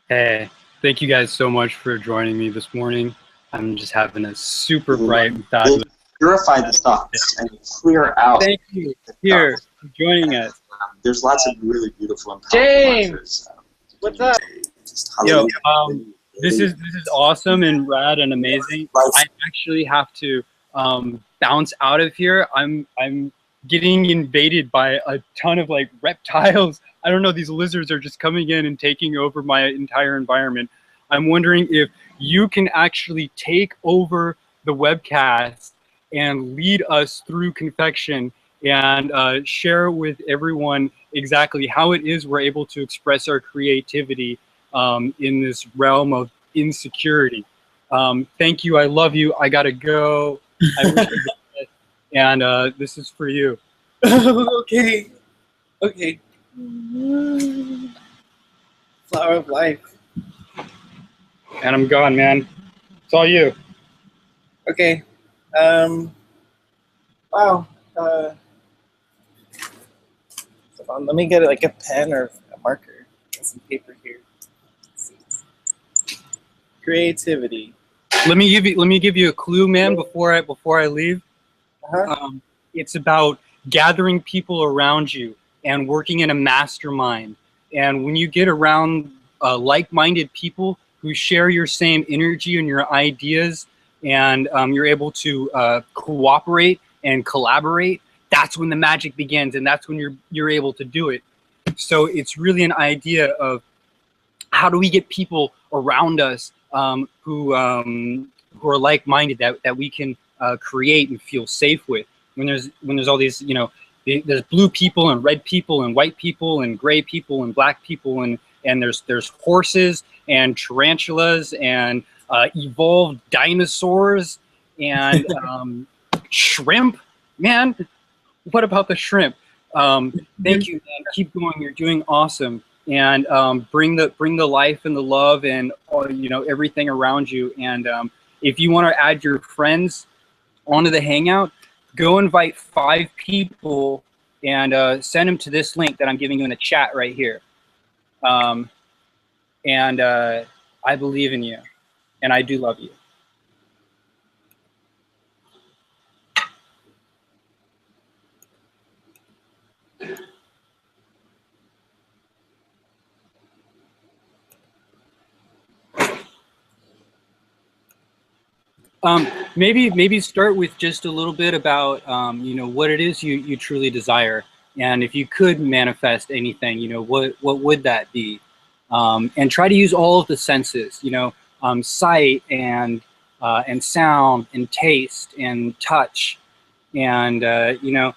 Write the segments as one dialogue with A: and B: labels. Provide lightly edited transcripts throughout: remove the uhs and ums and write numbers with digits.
A: Hey, thank you guys so much for joining me this morning. I'm just having a super bright and fabulous.
B: Purify the thoughts and clear out.
A: Thank you here for joining us.
B: There's lots of really beautiful and powerful
C: James,
B: mantras.
C: what's up?
A: Yo, this is awesome and rad and amazing. I actually have to bounce out of here. I'm getting invaded by a ton of like reptiles. I don't know, these lizards are just coming in and taking over my entire environment. I'm wondering if you can actually take over the webcast and lead us through confection and share with everyone exactly how it is we're able to express our creativity in this realm of insecurity. Thank you. I love you. I gotta go. I wish you the best. And this is for you.
C: Okay. Okay. Flower of life.
A: And I'm gone, man. It's all you.
C: Okay. Wow. Hold on. Let me get like a pen or a marker and some paper here. Let's see. Creativity.
A: Let me give you a clue, man. Before I leave. It's about gathering people around you and working in a mastermind. And when you get around like-minded people who share your same energy and your ideas, and you're able to cooperate and collaborate, that's when the magic begins, and that's when you're able to do it. So it's really an idea of how do we get people around us who are like-minded that we can create and feel safe with. When there's all these, you know, there's blue people and red people and white people and gray people and black people and there's horses and tarantulas and evolved dinosaurs and shrimp. Man, what about the shrimp? Thank you, man. Keep going. You're doing awesome. And bring the life and the love and you know, everything around you. And if you want to add your friends onto the Hangout, go invite 5 people and send them to this link that I'm giving you in the chat right here. I believe in you, and I do love you. Maybe start with just a little bit about you know, what it is you truly desire, and if you could manifest anything, you know, what would that be? And try to use all of the senses, you know, sight and sound and taste and touch, and you know,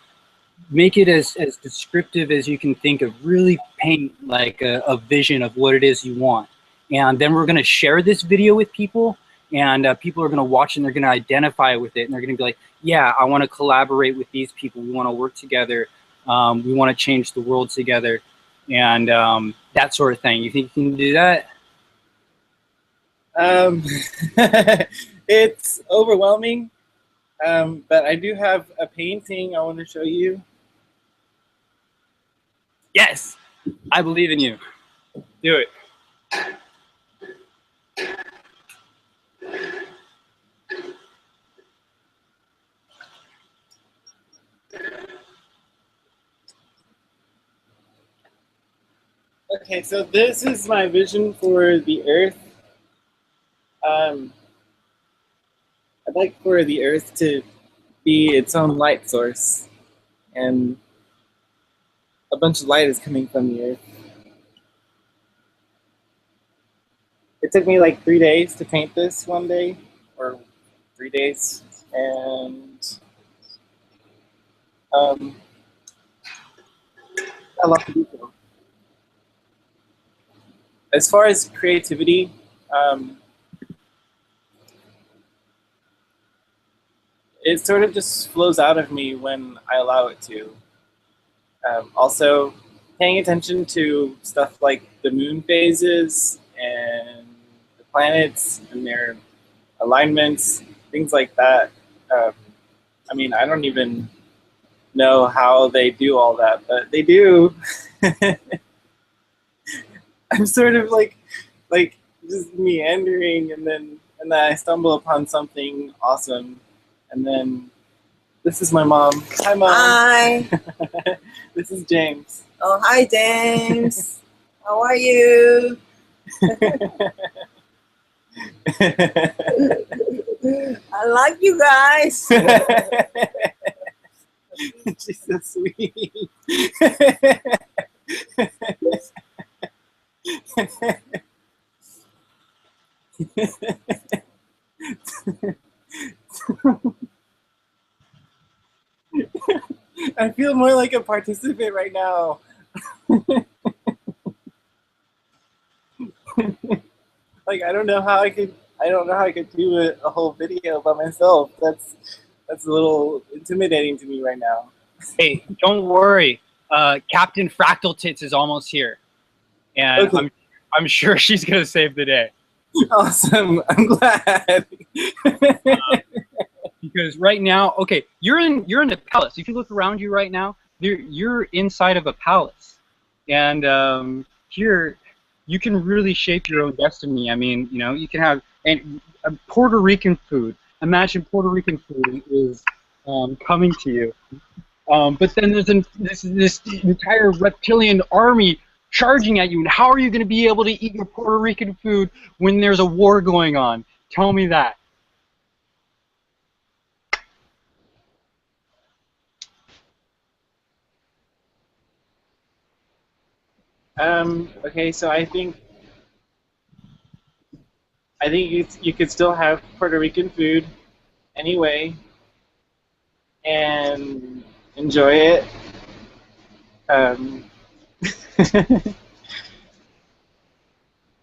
A: make it as descriptive as you can think of. Really paint like a vision of what it is you want, and then we're going to share this video with people. And people are going to watch and they're going to identify with it. And they're going to be like, yeah, I want to collaborate with these people. We want to work together. We want to change the world together. And that sort of thing. You think you can do that?
C: It's overwhelming. But I do have a painting I want to show you.
A: Yes, I believe in you. Do it.
C: Okay, so this is my vision for the Earth. I'd like for the Earth to be its own light source, and a bunch of light is coming from the Earth. It took me like 3 days to paint this one day, or 3 days, and a lot of detail. As far as creativity, it sort of just flows out of me when I allow it to. Also, paying attention to stuff like the moon phases and the planets and their alignments, things like that. I mean, I don't even know how they do all that, but they do. I'm sort of like like just meandering, and then I stumble upon something awesome, and then this is my mom. Hi, Mom.
D: Hi.
C: This is James.
D: Oh, hi, James. How are you? I like you guys.
C: She's so sweet. I feel more like a participant right now. Like I don't know how I could do a whole video by myself. That's a little intimidating to me right now.
A: Hey, don't worry. Captain Fractal Tits is almost here, and
C: Okay.
A: I'm sure she's gonna save the day.
C: Awesome. I'm glad.
A: Because right now, okay, you're in the palace. If you look around you right now, you're inside of a palace, and here you can really shape your own destiny. I mean, you know, you can have Puerto Rican food. Imagine Puerto Rican food is coming to you, but then there's this entire reptilian army charging at you. And how are you going to be able to eat your Puerto Rican food when there's a war going on? Tell me that.
C: Okay, so I think you could still have Puerto Rican food anyway and enjoy it. I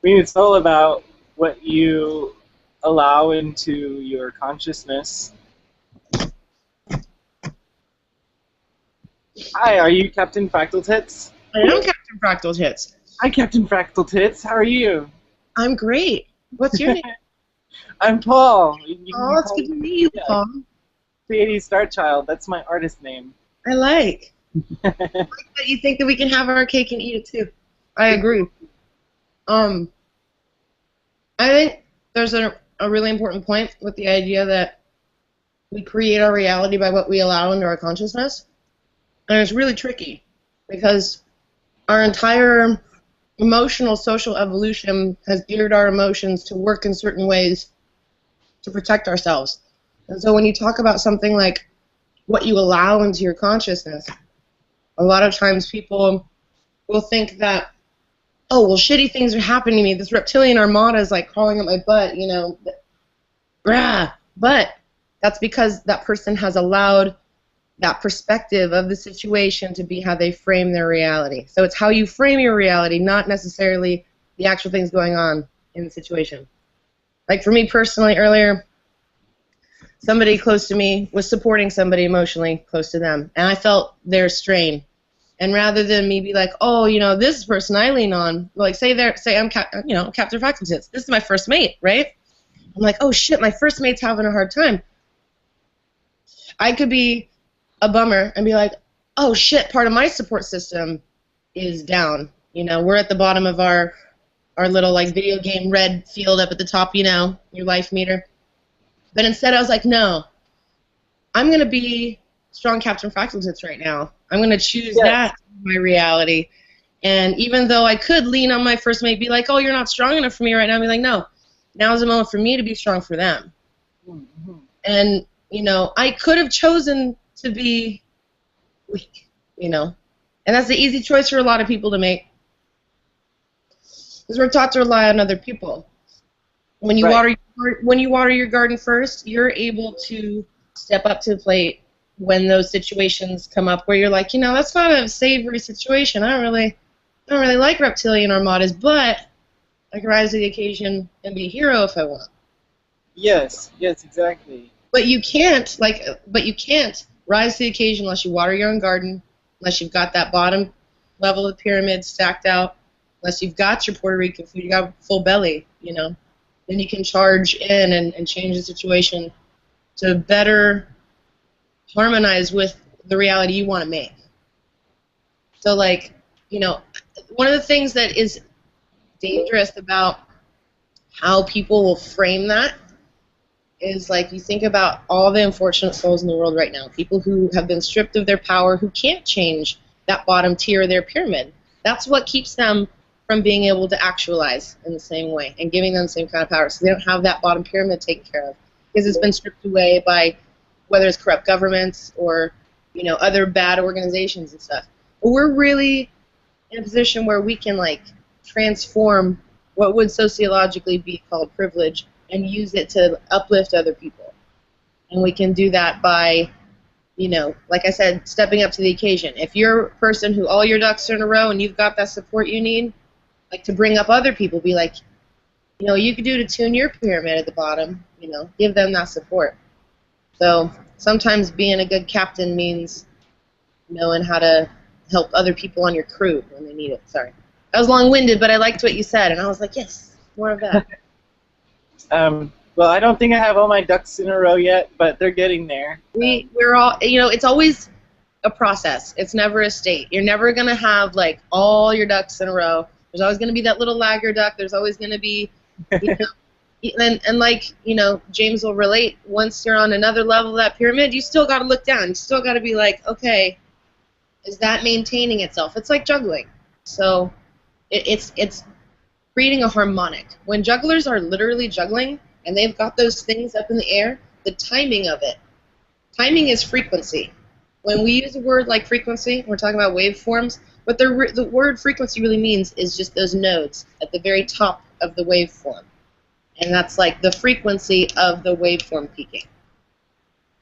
C: mean, it's all about what you allow into your consciousness. Hi, are you Captain Fractal Tits?
D: I am Captain Fractal Tits.
C: Hi, Captain Fractal Tits. How are you?
D: I'm great. What's your name?
C: I'm Paul. You can
D: Oh, it's
C: call
D: good to
C: me
D: meet you, Paul.
C: Pleiades Star Child. That's my artist name.
D: I like. I like that you think that we can have our cake and eat it too. I agree. I think there's a really important point with the idea that we create our reality by what we allow into our consciousness. And it's really tricky because our entire emotional social evolution has geared our emotions to work in certain ways to protect ourselves. And so when you talk about something like what you allow into your consciousness, a lot of times people will think that, oh, well, shitty things are happening to me. This reptilian armada is like crawling up my butt, you know. Rah! But that's because that person has allowed that perspective of the situation to be how they frame their reality. So it's how you frame your reality, not necessarily the actual things going on in the situation. Like for me personally, earlier, somebody close to me was supporting somebody emotionally close to them, and I felt their strain. And rather than me be like, oh, you know, this person I lean on, like say I'm Captain Fractal Tits. This is my first mate, right? I'm like, oh shit, my first mate's having a hard time. I could be a bummer and be like, oh shit, part of my support system is down. You know, we're at the bottom of our little like video game red field up at the top, you know, your life meter. But instead I was like, no, I'm going to be strong Captain Fractal Tits right now. I'm going to choose that as my reality. And even though I could lean on my first mate, be like, oh, you're not strong enough for me right now, I'd be like, no, now is the moment for me to be strong for them. Mm-hmm. And, you know, I could have chosen to be weak, you know. And that's the easy choice for a lot of people to make. Because we're taught to rely on other people. When you water your garden first, you're able to step up to the plate when those situations come up where you're like, you know, that's not a savory situation. I don't really like reptilian armadas, but I can rise to the occasion and be a hero if I want.
C: Yes, exactly.
D: But you can't rise to the occasion unless you water your own garden, unless you've got that bottom level of the pyramid stacked out, unless you've got your Puerto Rican food, you got full belly, you know. Then you can charge in and change the situation to better harmonize with the reality you want to make. So, like, you know, one of the things that is dangerous about how people will frame that is like you think about all the unfortunate souls in the world right now, people who have been stripped of their power, who can't change that bottom tier of their pyramid. That's what keeps them from being able to actualize in the same way and giving them the same kind of power. So they don't have that bottom pyramid taken care of because it's been stripped away by whether it's corrupt governments or other bad organizations and stuff. But we're really in a position where we can like transform what would sociologically be called privilege and use it to uplift other people. And we can do that by, like I said, stepping up to the occasion. If you're a person who all your ducks are in a row and you've got that support you need, like to bring up other people, be like, you could do to tune your pyramid at the bottom, give them that support. So sometimes being a good captain means knowing how to help other people on your crew when they need it. Sorry. I was long-winded, but I liked what you said, and I was like, yes, more of that.
C: Well, I don't think I have all my ducks in a row yet, but they're getting there.
D: We're all, it's always a process. It's never a state. You're never going to have, like, all your ducks in a row. There's always going to be that little lagger duck. There's always going to be, and like, James will relate, once you're on another level of that pyramid, you still got to look down. You still got to be like, okay, is that maintaining itself? It's like juggling. So it's creating a harmonic. When jugglers are literally juggling and they've got those things up in the air, the timing of it. Timing is frequency. When we use a word like frequency, we're talking about waveforms, what the word frequency really means is just those nodes at the very top of the waveform. And that's like the frequency of the waveform peaking.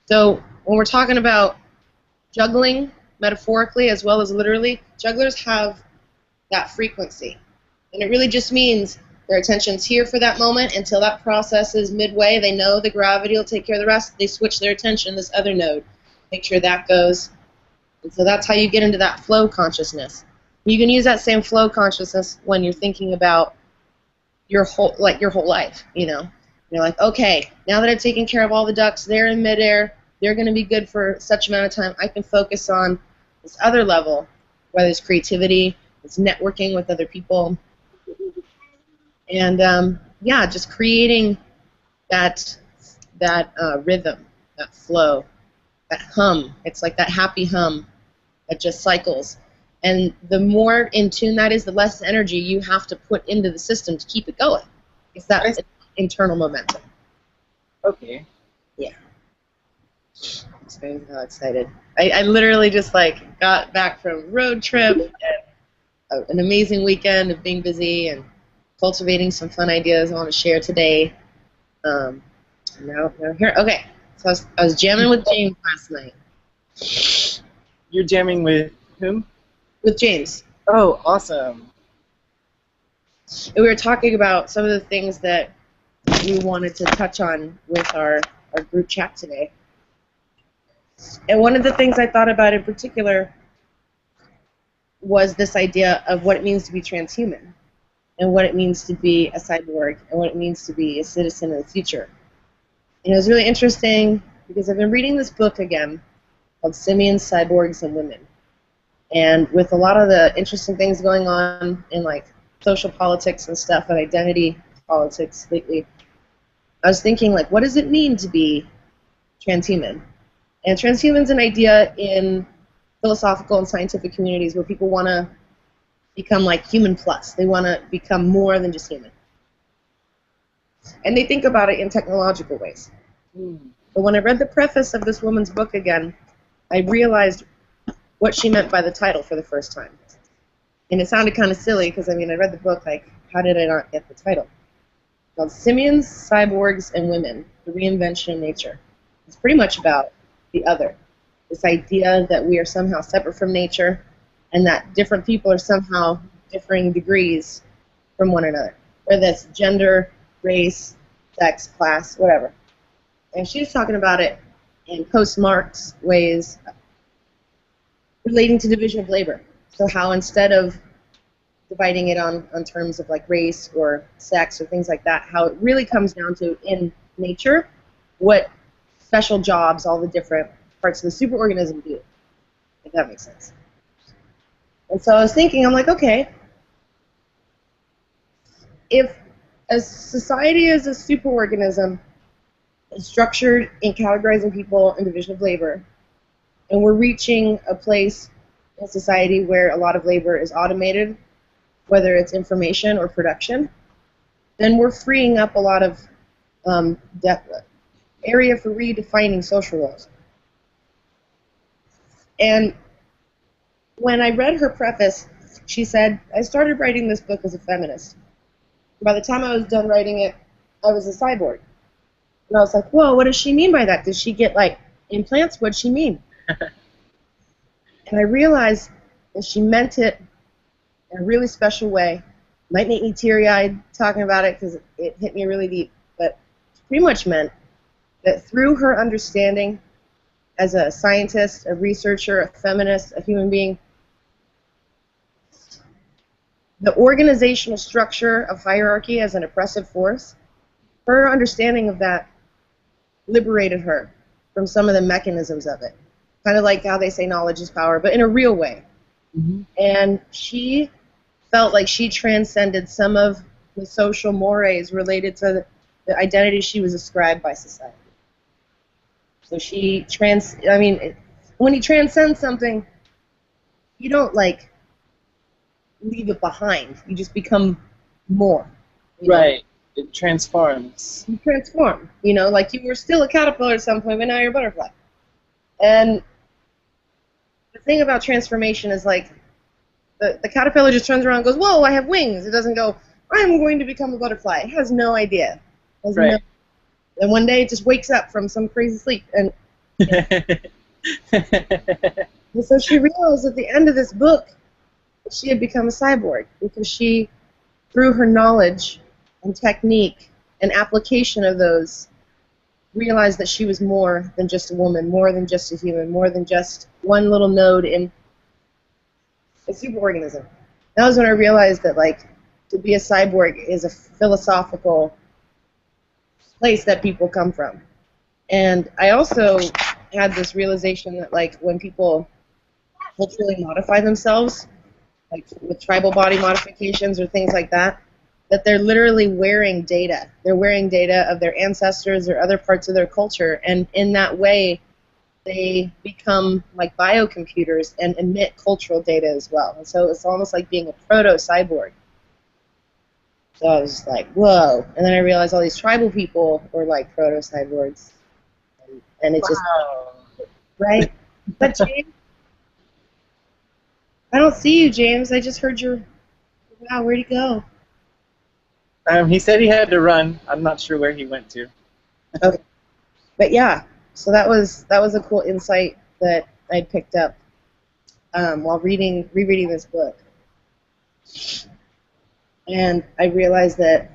D: So when we're talking about juggling, metaphorically as well as literally, jugglers have that frequency. And it really just means their attention's here for that moment until that process is midway. They know the gravity will take care of the rest. They switch their attention to this other node, make sure that goes. And so that's how you get into that flow consciousness. You can use that same flow consciousness when you're thinking about your whole life. You're like, okay, now that I've taken care of all the ducks, they're in midair, they're going to be good for such amount of time. I can focus on this other level, whether it's creativity, it's networking with other people, and yeah, just creating that rhythm, that flow, that hum. It's like that happy hum that just cycles. And the more in tune that is, the less energy you have to put into the system to keep it going. It's that internal momentum.
C: Okay.
D: Yeah. I'm so excited. I literally just like got back from road trip and an amazing weekend of being busy and cultivating some fun ideas I want to share today. Now here. Okay. So I was jamming with James last night.
C: You're jamming with whom?
D: With James.
C: Oh, awesome.
D: And we were talking about some of the things that we wanted to touch on with our group chat today. And one of the things I thought about in particular was this idea of what it means to be transhuman and what it means to be a cyborg and what it means to be a citizen of the future. And it was really interesting because I've been reading this book again called Simians, Cyborgs, and Women. And with a lot of the interesting things going on in like social politics and stuff and identity politics lately, I was thinking like, what does it mean to be transhuman? And transhuman's an idea in philosophical and scientific communities where people want to become like human plus. They want to become more than just human. And they think about it in technological ways. But when I read the preface of this woman's book again, I realized what she meant by the title for the first time. And it sounded kind of silly because, I mean, I read the book like, how did I not get the title? It's called Simians, Cyborgs, and Women, The Reinvention of Nature. It's pretty much about the other. This idea that we are somehow separate from nature and that different people are somehow differing degrees from one another, whether that's gender, race, sex, class, whatever. And she was talking about it in post-Marx ways relating to division of labor. So how instead of dividing it on terms of like race or sex or things like that, how it really comes down to in nature what special jobs all the different parts of the superorganism do, if that makes sense. And so I was thinking, I'm like, okay, if A society is a superorganism structured in categorizing people in division of labor. And we're reaching a place in society where a lot of labor is automated, whether it's information or production. Then we're freeing up a lot of area for redefining social roles. And when I read her preface, she said, I started writing this book as a feminist. By the time I was done writing it, I was a cyborg. And I was like, whoa, what does she mean by that? Did she get, like, implants? What'd she mean? And I realized that she meant it in a really special way. Might make me teary-eyed talking about it because it hit me really deep. But she pretty much meant that through her understanding as a scientist, a researcher, a feminist, a human being, the organizational structure of hierarchy as an oppressive force, her understanding of that liberated her from some of the mechanisms of it. Kind of like how they say knowledge is power, but in a real way. Mm-hmm. And she felt like she transcended some of the social mores related to the identity she was ascribed by society. So when you transcend something, you don't, like, leave it behind. You just become more.
C: Right. It transforms.
D: You transform. Like you were still a caterpillar at some point, but now you're a butterfly. And the thing about transformation is, like, the caterpillar just turns around and goes, whoa, I have wings. It doesn't go, I'm going to become a butterfly. It has no idea. And one day it just wakes up from some crazy sleep. And, and so she realized at the end of this book that she had become a cyborg because she, through her knowledge and technique and application of those, realized that she was more than just a woman, more than just a human, more than just one little node in a superorganism. That was when I realized that, like, to be a cyborg is a philosophical place that people come from. And I also had this realization that, like, when people culturally modify themselves, like with tribal body modifications or things like that, that they're literally wearing data. They're wearing data of their ancestors or other parts of their culture, and in that way, they become like biocomputers and emit cultural data as well. And so it's almost like being a proto-cyborg. So I was just like, whoa. And then I realized all these tribal people were like proto-cyborgs. And it just, right? But James, I don't see you, James. I just heard your, wow, where'd he go?
C: He said he had to run. I'm not sure where he went to.
D: Okay. But yeah, so that was a cool insight that I picked up while rereading this book. And I realized that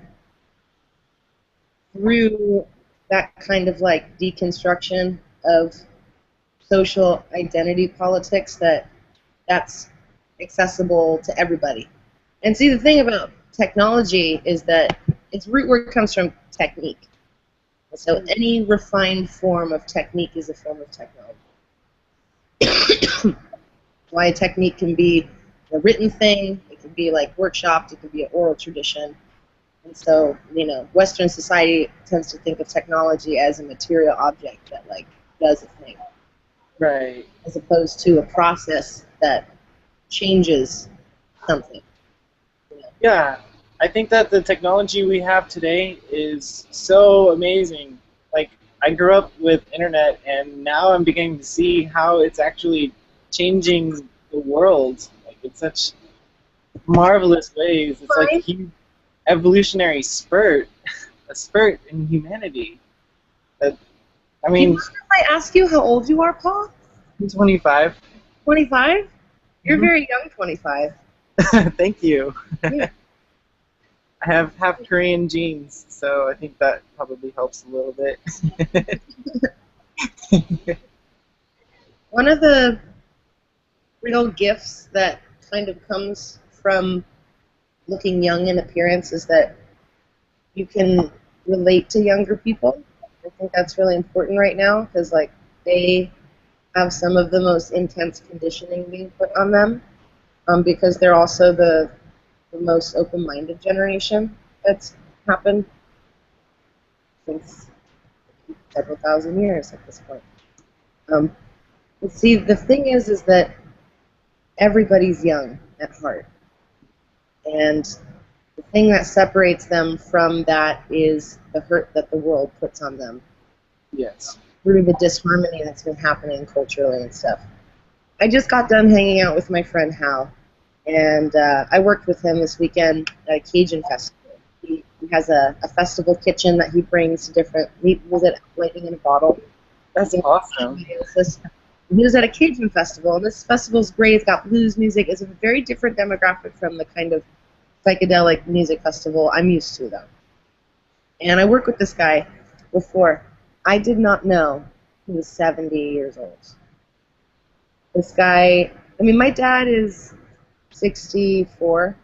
D: through that kind of like deconstruction of social identity politics, that's accessible to everybody. And see, the thing about technology is that its root word comes from technique. So any refined form of technique is a form of technology. Why a technique can be a written thing, it can be like workshopped, it can be an oral tradition. And so, Western society tends to think of technology as a material object that like does a thing.
C: Right.
D: As opposed to a process that changes something.
C: Yeah. I think that the technology we have today is so amazing. Like, I grew up with internet, and now I'm beginning to see how it's actually changing the world, like, in such marvelous ways. It's like a huge evolutionary spurt, a spurt in humanity. But, I mean,
D: If I ask you how old you are, Paul?
C: I'm 25.
D: 25? You're very young, 25.
C: Thank you.
D: Yeah.
C: I have half Korean genes, so I think that probably helps a little bit.
D: One of the real gifts that kind of comes from looking young in appearance is that you can relate to younger people. I think that's really important right now because, like, they have some of the most intense conditioning being put on them because they're also the most open-minded generation that's happened since several thousand years at this point. But see, the thing is that everybody's young at heart. And the thing that separates them from that is the hurt that the world puts on them.
C: Yes.
D: Through the disharmony that's been happening culturally and stuff. I just got done hanging out with my friend Hal, and I worked with him this weekend at a Cajun festival. He has a festival kitchen that he brings to different, he was at Lightning in a Bottle.
C: That's awesome.
D: He was at a Cajun festival, and this festival's great. It's got blues music. It's a very different demographic from the kind of psychedelic music festival I'm used to, though. And I worked with this guy before. I did not know he was 70 years old. This guy, I mean, my dad is 64,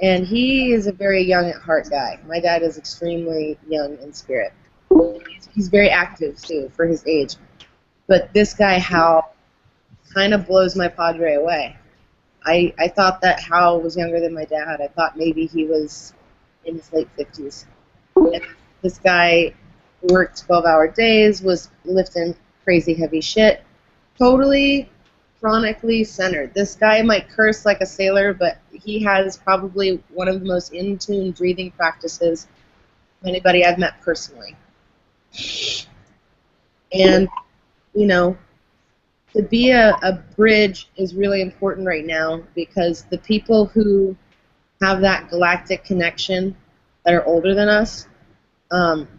D: and he is a very young at heart guy. My dad is extremely young in spirit. He's very active, too, for his age. But this guy, Hal, kind of blows my padre away. I thought that Hal was younger than my dad. I thought maybe he was in his late 50s. And this guy worked 12-hour days, was lifting crazy heavy shit, totally chronically centered. This guy might curse like a sailor, but he has probably one of the most in-tune breathing practices of anybody I've met personally. And, you know, to be a bridge is really important right now, because the people who have that galactic connection that are older than us,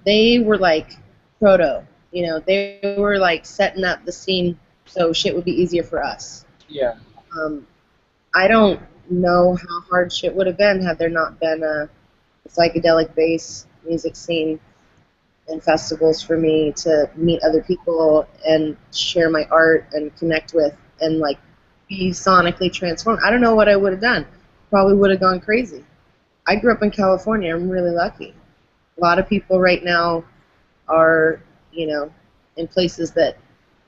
D: they were like proto, you know, they were like setting up the scene so shit would be easier for us.
C: Yeah.
D: I don't know how hard shit would have been had there not been a psychedelic bass music scene and festivals for me to meet other people and share my art and connect with and like be sonically transformed. I don't know what I would have done. Probably would have gone crazy. I grew up in California. I'm really lucky. A lot of people right now are, you know, in places that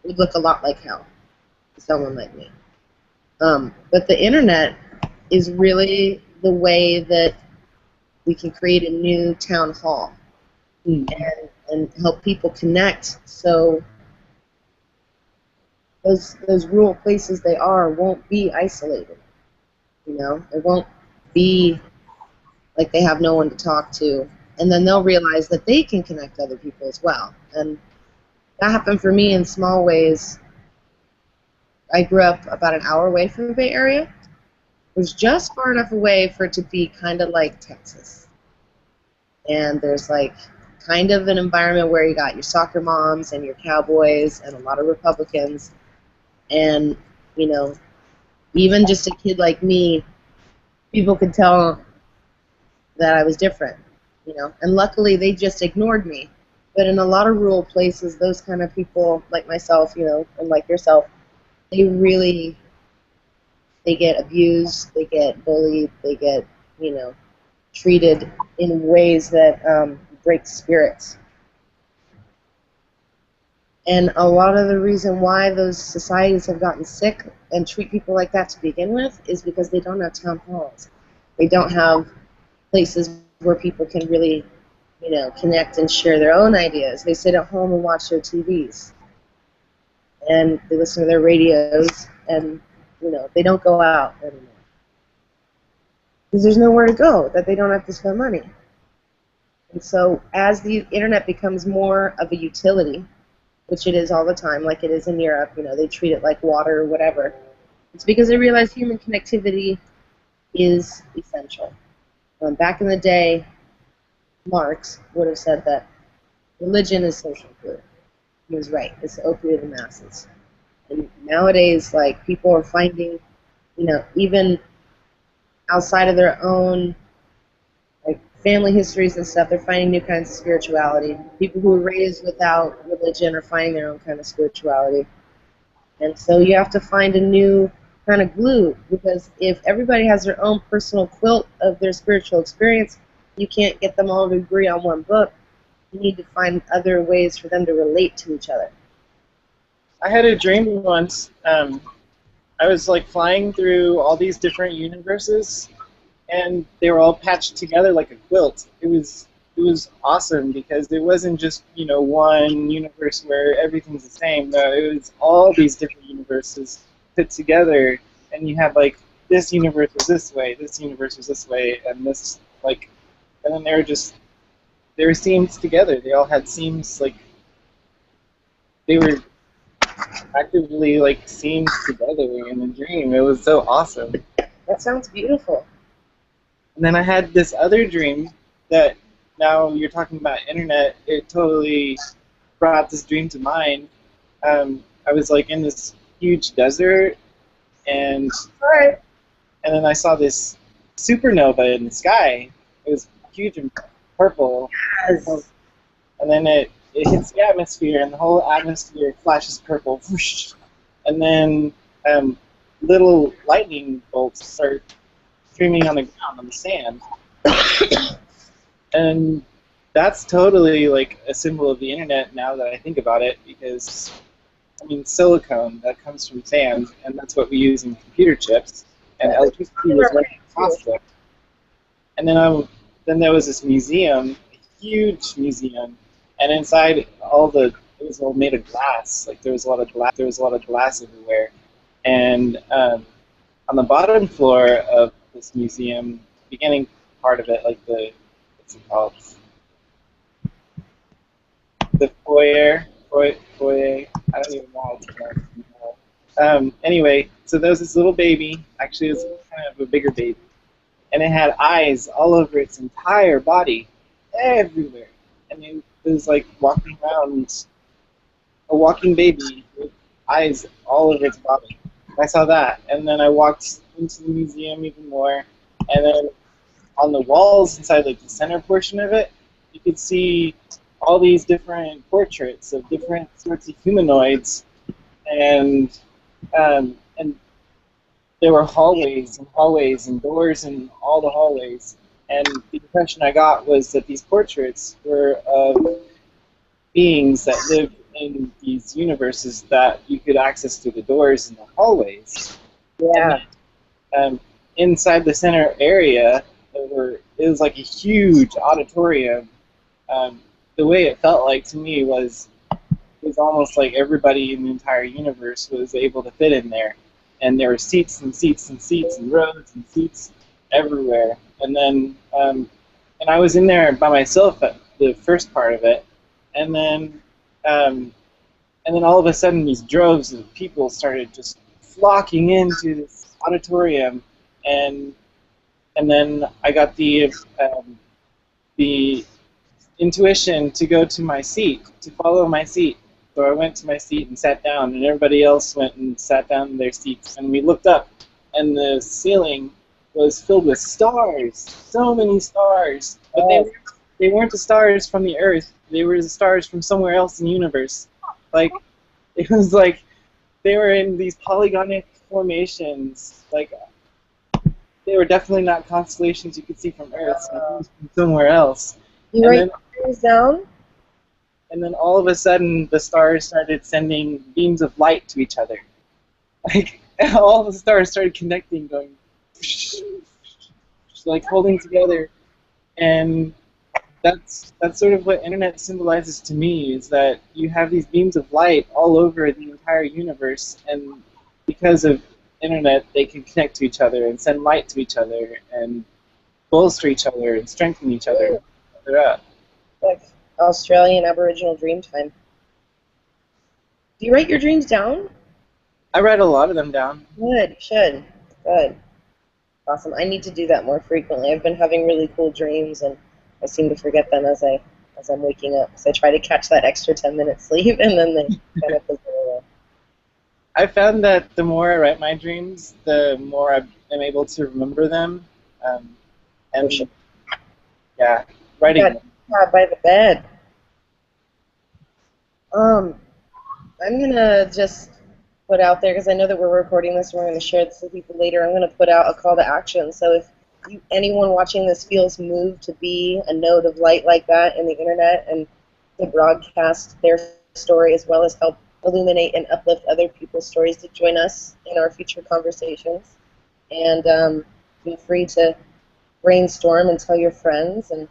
D: would look a lot like hell to someone like me. But the internet is really the way that we can create a new town hall and help people connect, so those rural places they are won't be isolated. You know, it won't be like they have no one to talk to, and then they'll realize that they can connect other people as well. And that happened for me in small ways. I grew up about an hour away from the Bay Area. It was just far enough away for it to be kind of like Texas. And there's like kind of an environment where you got your soccer moms and your cowboys and a lot of Republicans. And, you know, even just a kid like me, people could tell that I was different, you know. And luckily they just ignored me. But in a lot of rural places, those kind of people like myself, you know, and like yourself, they get abused, they get bullied, they get, you know, treated in ways that break spirits. And a lot of the reason why those societies have gotten sick and treat people like that to begin with is because they don't have town halls. They don't have places where people can really, you know, connect and share their own ideas. They sit at home and watch their TVs. And they listen to their radios, and, you know, they don't go out anymore. Because there's nowhere to go that they don't have to spend money. And so as the internet becomes more of a utility, which it is all the time, like it is in Europe, you know, they treat it like water or whatever, it's because they realize human connectivity is essential. Back in the day, Marx would have said that religion is social food. He was right. It's the opiate of the masses. And nowadays, like, people are finding, you know, even outside of their own, like, family histories and stuff, they're finding new kinds of spirituality. People who were raised without religion are finding their own kind of spirituality. And so you have to find a new kind of glue, because if everybody has their own personal quilt of their spiritual experience, you can't get them all to agree on one book. You need to find other ways for them to relate to each other.
C: I had a dream once. I was like flying through all these different universes, and they were all patched together like a quilt. It was it was awesome because it wasn't just, you know, one universe where everything's the same. No, it was all these different universes put together, and you had like this universe was this way, this universe was this way, and this like, and then they were seams together. They all had seams, like they were actively like seams together in a dream. It was so awesome.
D: That sounds beautiful.
C: And then I had this other dream that now you're talking about internet. It totally brought this dream to mind. I was like in this huge desert, and
D: Alright.
C: and then I saw this supernova in the sky. It was huge and purple.
D: Yes.
C: And then it hits the atmosphere, and the whole atmosphere flashes purple. Whoosh. And then little lightning bolts start streaming on the ground, on the sand. And that's totally like a symbol of the internet now that I think about it, because I mean silicone, that comes from sand, and that's what we use in computer chips. And electricity was right caustic. And then there was this museum, a huge museum, and inside it was all made of glass. Like there was a lot of glass everywhere. And on the bottom floor of this museum, beginning part of it, like what's it called? The foyer. I don't even know how to pronounce it. Anyway, so there was this little baby. Actually, it was kind of a bigger baby, and it had eyes all over its entire body, everywhere. And it was like walking around, a walking baby with eyes all over its body. I saw that, and then I walked into the museum even more, and then on the walls inside like the center portion of it, you could see all these different portraits of different sorts of humanoids, and there were hallways and hallways and doors in all the hallways. And the impression I got was that these portraits were of beings that lived in these universes that you could access through the doors in the hallways.
D: Yeah.
C: And inside the center area, it was like a huge auditorium. The way it felt like to me was it was almost like everybody in the entire universe was able to fit in there. And there were seats and seats and seats and rows and seats everywhere. And then and I was in there by myself at the first part of it. And then all of a sudden these droves of people started just flocking into this auditorium, and then I got the intuition to go to my seat, to follow my seat. So I went to my seat and sat down, and everybody else went and sat down in their seats. And we looked up, and the ceiling was filled with stars, so many stars. But they weren't the stars from the Earth. They were the stars from somewhere else in the universe. Like, it was like they were in these polygonic formations. Like, they were definitely not constellations you could see from Earth, so from somewhere else.
D: You write things down?
C: And then all of a sudden, the stars started sending beams of light to each other. Like, all the stars started connecting, going, like holding together. And that's sort of what internet symbolizes to me, is that you have these beams of light all over the entire universe, and because of internet, they can connect to each other and send light to each other and bolster each other and strengthen each other.
D: Like Australian Aboriginal dream time. Do you write your dreams down?
C: I write a lot of them down.
D: Good, you should. Good. Awesome. I need to do that more frequently. I've been having really cool dreams, and I seem to forget them as I'm waking up. So I try to catch that extra 10 minutes sleep, and then they kind of fizzle away.
C: I found that the more I write my dreams, the more I'm able to remember them. Yeah, writing them.
D: Yeah, by the bed. I'm gonna just put out there, because I know that we're recording this and we're going to share this with people later, I'm going to put out a call to action. So if anyone watching this feels moved to be a node of light like that in the internet and to broadcast their story as well as help illuminate and uplift other people's stories, to join us in our future conversations. And feel free to brainstorm and tell your friends and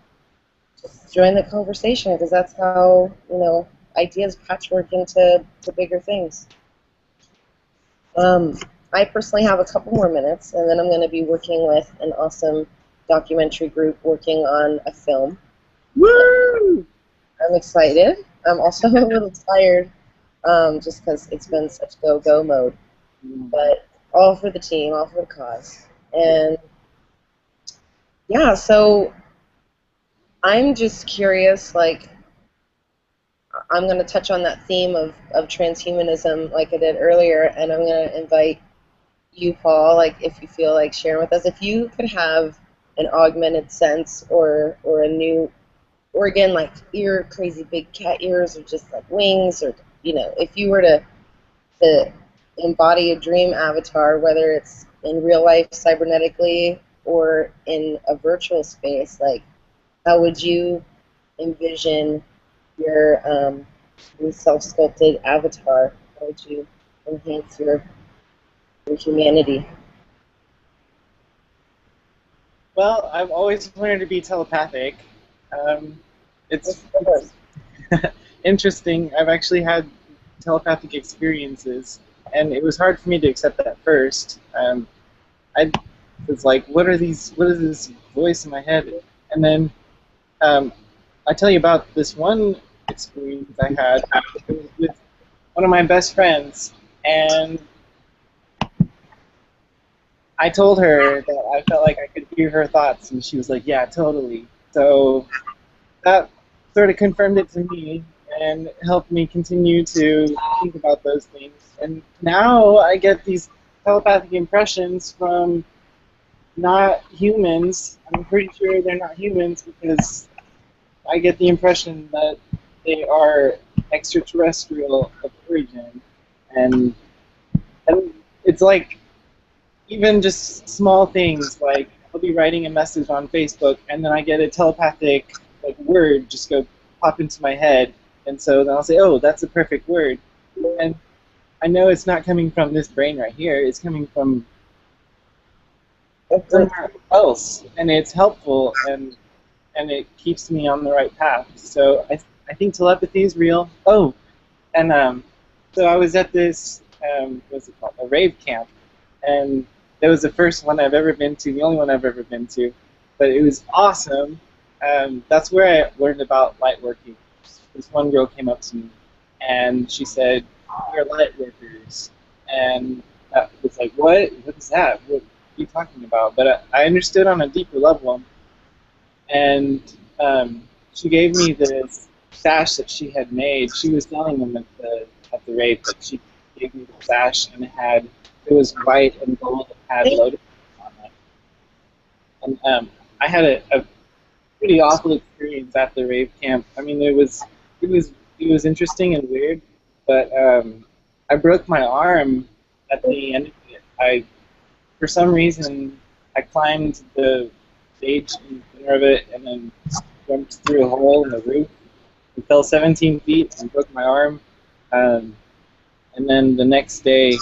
D: just join the conversation, because that's how, you know, ideas patchwork into bigger things. I personally have a couple more minutes, and then I'm going to be working with an awesome documentary group working on a film.
C: Woo!
D: I'm excited. I'm also a little tired, just because it's been such go-go mode. But all for the team, all for the cause. And yeah, so I'm just curious, like, I'm going to touch on that theme of transhumanism like I did earlier, and I'm going to invite you, Paul, like, if you feel like sharing with us, if you could have an augmented sense or a new organ, like crazy big cat ears, or just like wings, or, you know, if you were to embody a dream avatar, whether it's in real life cybernetically or in a virtual space, like, how would you envision your self-sculpted avatar? How would you enhance your humanity?
C: Well, I've always wanted to be telepathic. It's interesting. I've actually had telepathic experiences, and it was hard for me to accept that at first. I was like, what is this voice in my head? And then I tell you about this one experience I had. It was with one of my best friends, and I told her that I felt like I could hear her thoughts, and she was like, yeah, totally. So that sort of confirmed it to me and helped me continue to think about those things. And now I get these telepathic impressions from not humans. I'm pretty sure they're not humans because I get the impression that they are extraterrestrial of origin. And it's like, even just small things, like I'll be writing a message on Facebook and then I get a telepathic like word just go pop into my head, and so then I'll say, oh, that's a perfect word, and I know it's not coming from this brain right here, it's coming from somewhere else, and it's helppful, and it keeps me on the right path. So I think telepathy is real. Oh, and so I was at this what's it called, a rave camp, and that was the first one I've ever been to, the only one I've ever been to, but it was awesome. That's where I learned about light working. This one girl came up to me, and she said, "We're light workers," and I was like, "What? What is that? What are you talking about?" But I understood on a deeper level, and she gave me this sash that she had made. She was selling them at the rave, but she gave me the sash, and it was white and gold and had lotus on it. And I had a pretty awful experience at the rave camp. I mean, it was interesting and weird, but I broke my arm at the end of it. For some reason, I climbed the stage in the center of it and then jumped through a hole in the roof and fell 17 feet and broke my arm. And then the next day,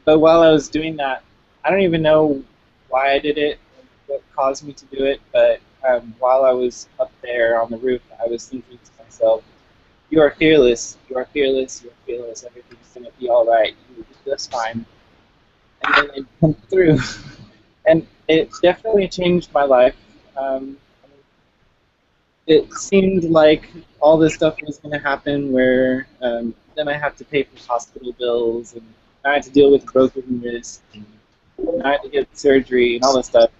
C: but while I was doing that, I don't even know why I did it, what caused me to do it, but while I was up there on the roof, I was thinking to myself, you are fearless, you are fearless, you are fearless, everything's going to be all right, you'll be just fine. And then it went through, and it definitely changed my life. It seemed like all this stuff was going to happen where then I have to pay for hospital bills, and I had to deal with a broken wrist, and I had to get surgery and all this stuff.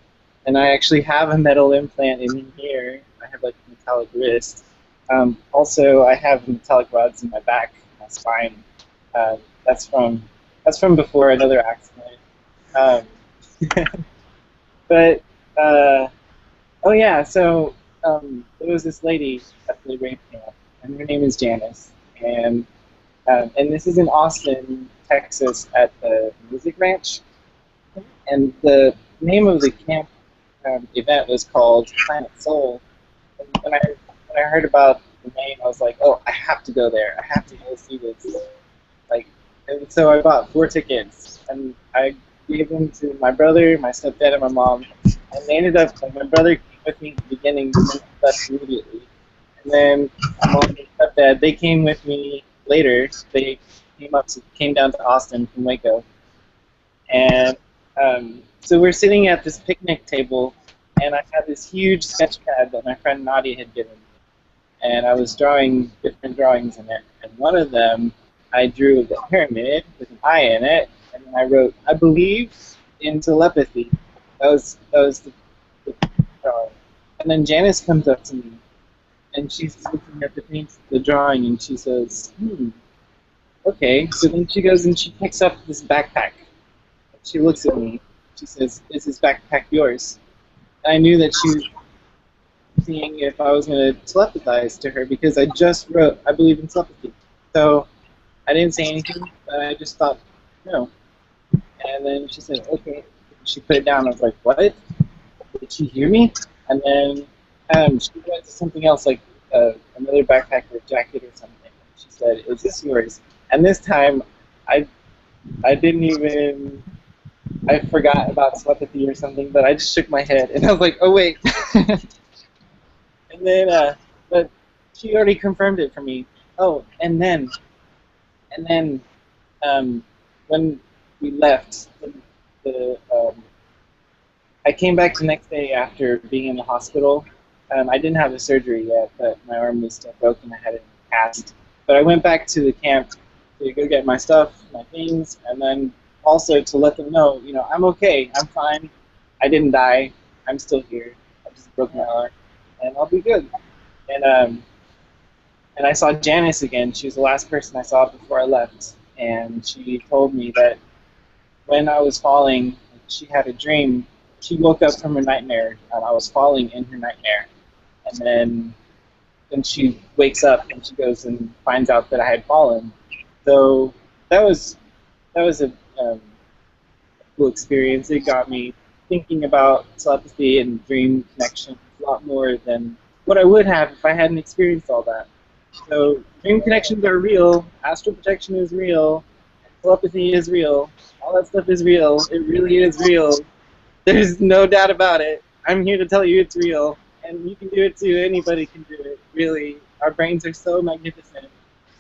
C: And I actually have a metal implant in here. I have like a metallic wrist. Also, I have metallic rods in my back, my spine. That's from before another accident. But oh yeah, so there was this lady at the rave camp, and her name is Janice, and this is in Austin, Texas, at the Music Ranch, and the name of the camp event was called Planet Soul. And when I heard about the name, I was like, oh, I have to go there. I have to go see this. Like, and so I bought 4 tickets, and I gave them to my brother, my stepdad, and my mom. And they ended up, like, my brother came with me at the beginning, but then left immediately. And then mom and stepdad, they came with me later. They came down to Austin from Waco, and so we're sitting at this picnic table, and I had this huge sketch pad that my friend Nadia had given me, and I was drawing different drawings in it. And one of them, I drew the pyramid with an eye in it, and then I wrote, "I believe in telepathy." That was the drawing. And then Janice comes up to me, and she's looking at the drawing, and she says, okay. So then she goes and she picks up this backpack. She looks at me. She says, "Is this backpack yours?" And I knew that she was seeing if I was going to telepathize to her because I just wrote, "I believe in telepathy." So I didn't say anything, but I just thought, no. And then she said, okay. She put it down. I was like, what? Did she hear me? And then she went to something else, like another backpack or jacket or something. She said, "Is this yours?" And this time, I didn't even, I forgot about telepathy or something, but I just shook my head. And I was like, oh, wait. And then, but she already confirmed it for me. Oh, and then, when we left, I came back the next day after being in the hospital. I didn't have the surgery yet, but my arm was still broken. I had it in a cast. But I went back to the camp to go get my stuff, my things, and then also to let them know, I'm okay, I'm fine, I didn't die, I'm still here, I just broke my arm, and I'll be good. And I saw Janice again. She was the last person I saw before I left, and she told me that when I was falling, she had a dream. She woke up from her nightmare, and I was falling in her nightmare. And then she wakes up, and she goes and finds out that I had fallen. So that was a cool experience. It got me thinking about telepathy and dream connection a lot more than what I would have if I hadn't experienced all that. So dream connections are real, astral projection is real, telepathy is real, all that stuff is real, it really is real. There's no doubt about it. I'm here to tell you it's real, and you can do it too, anybody can do it, really. Our brains are so magnificent.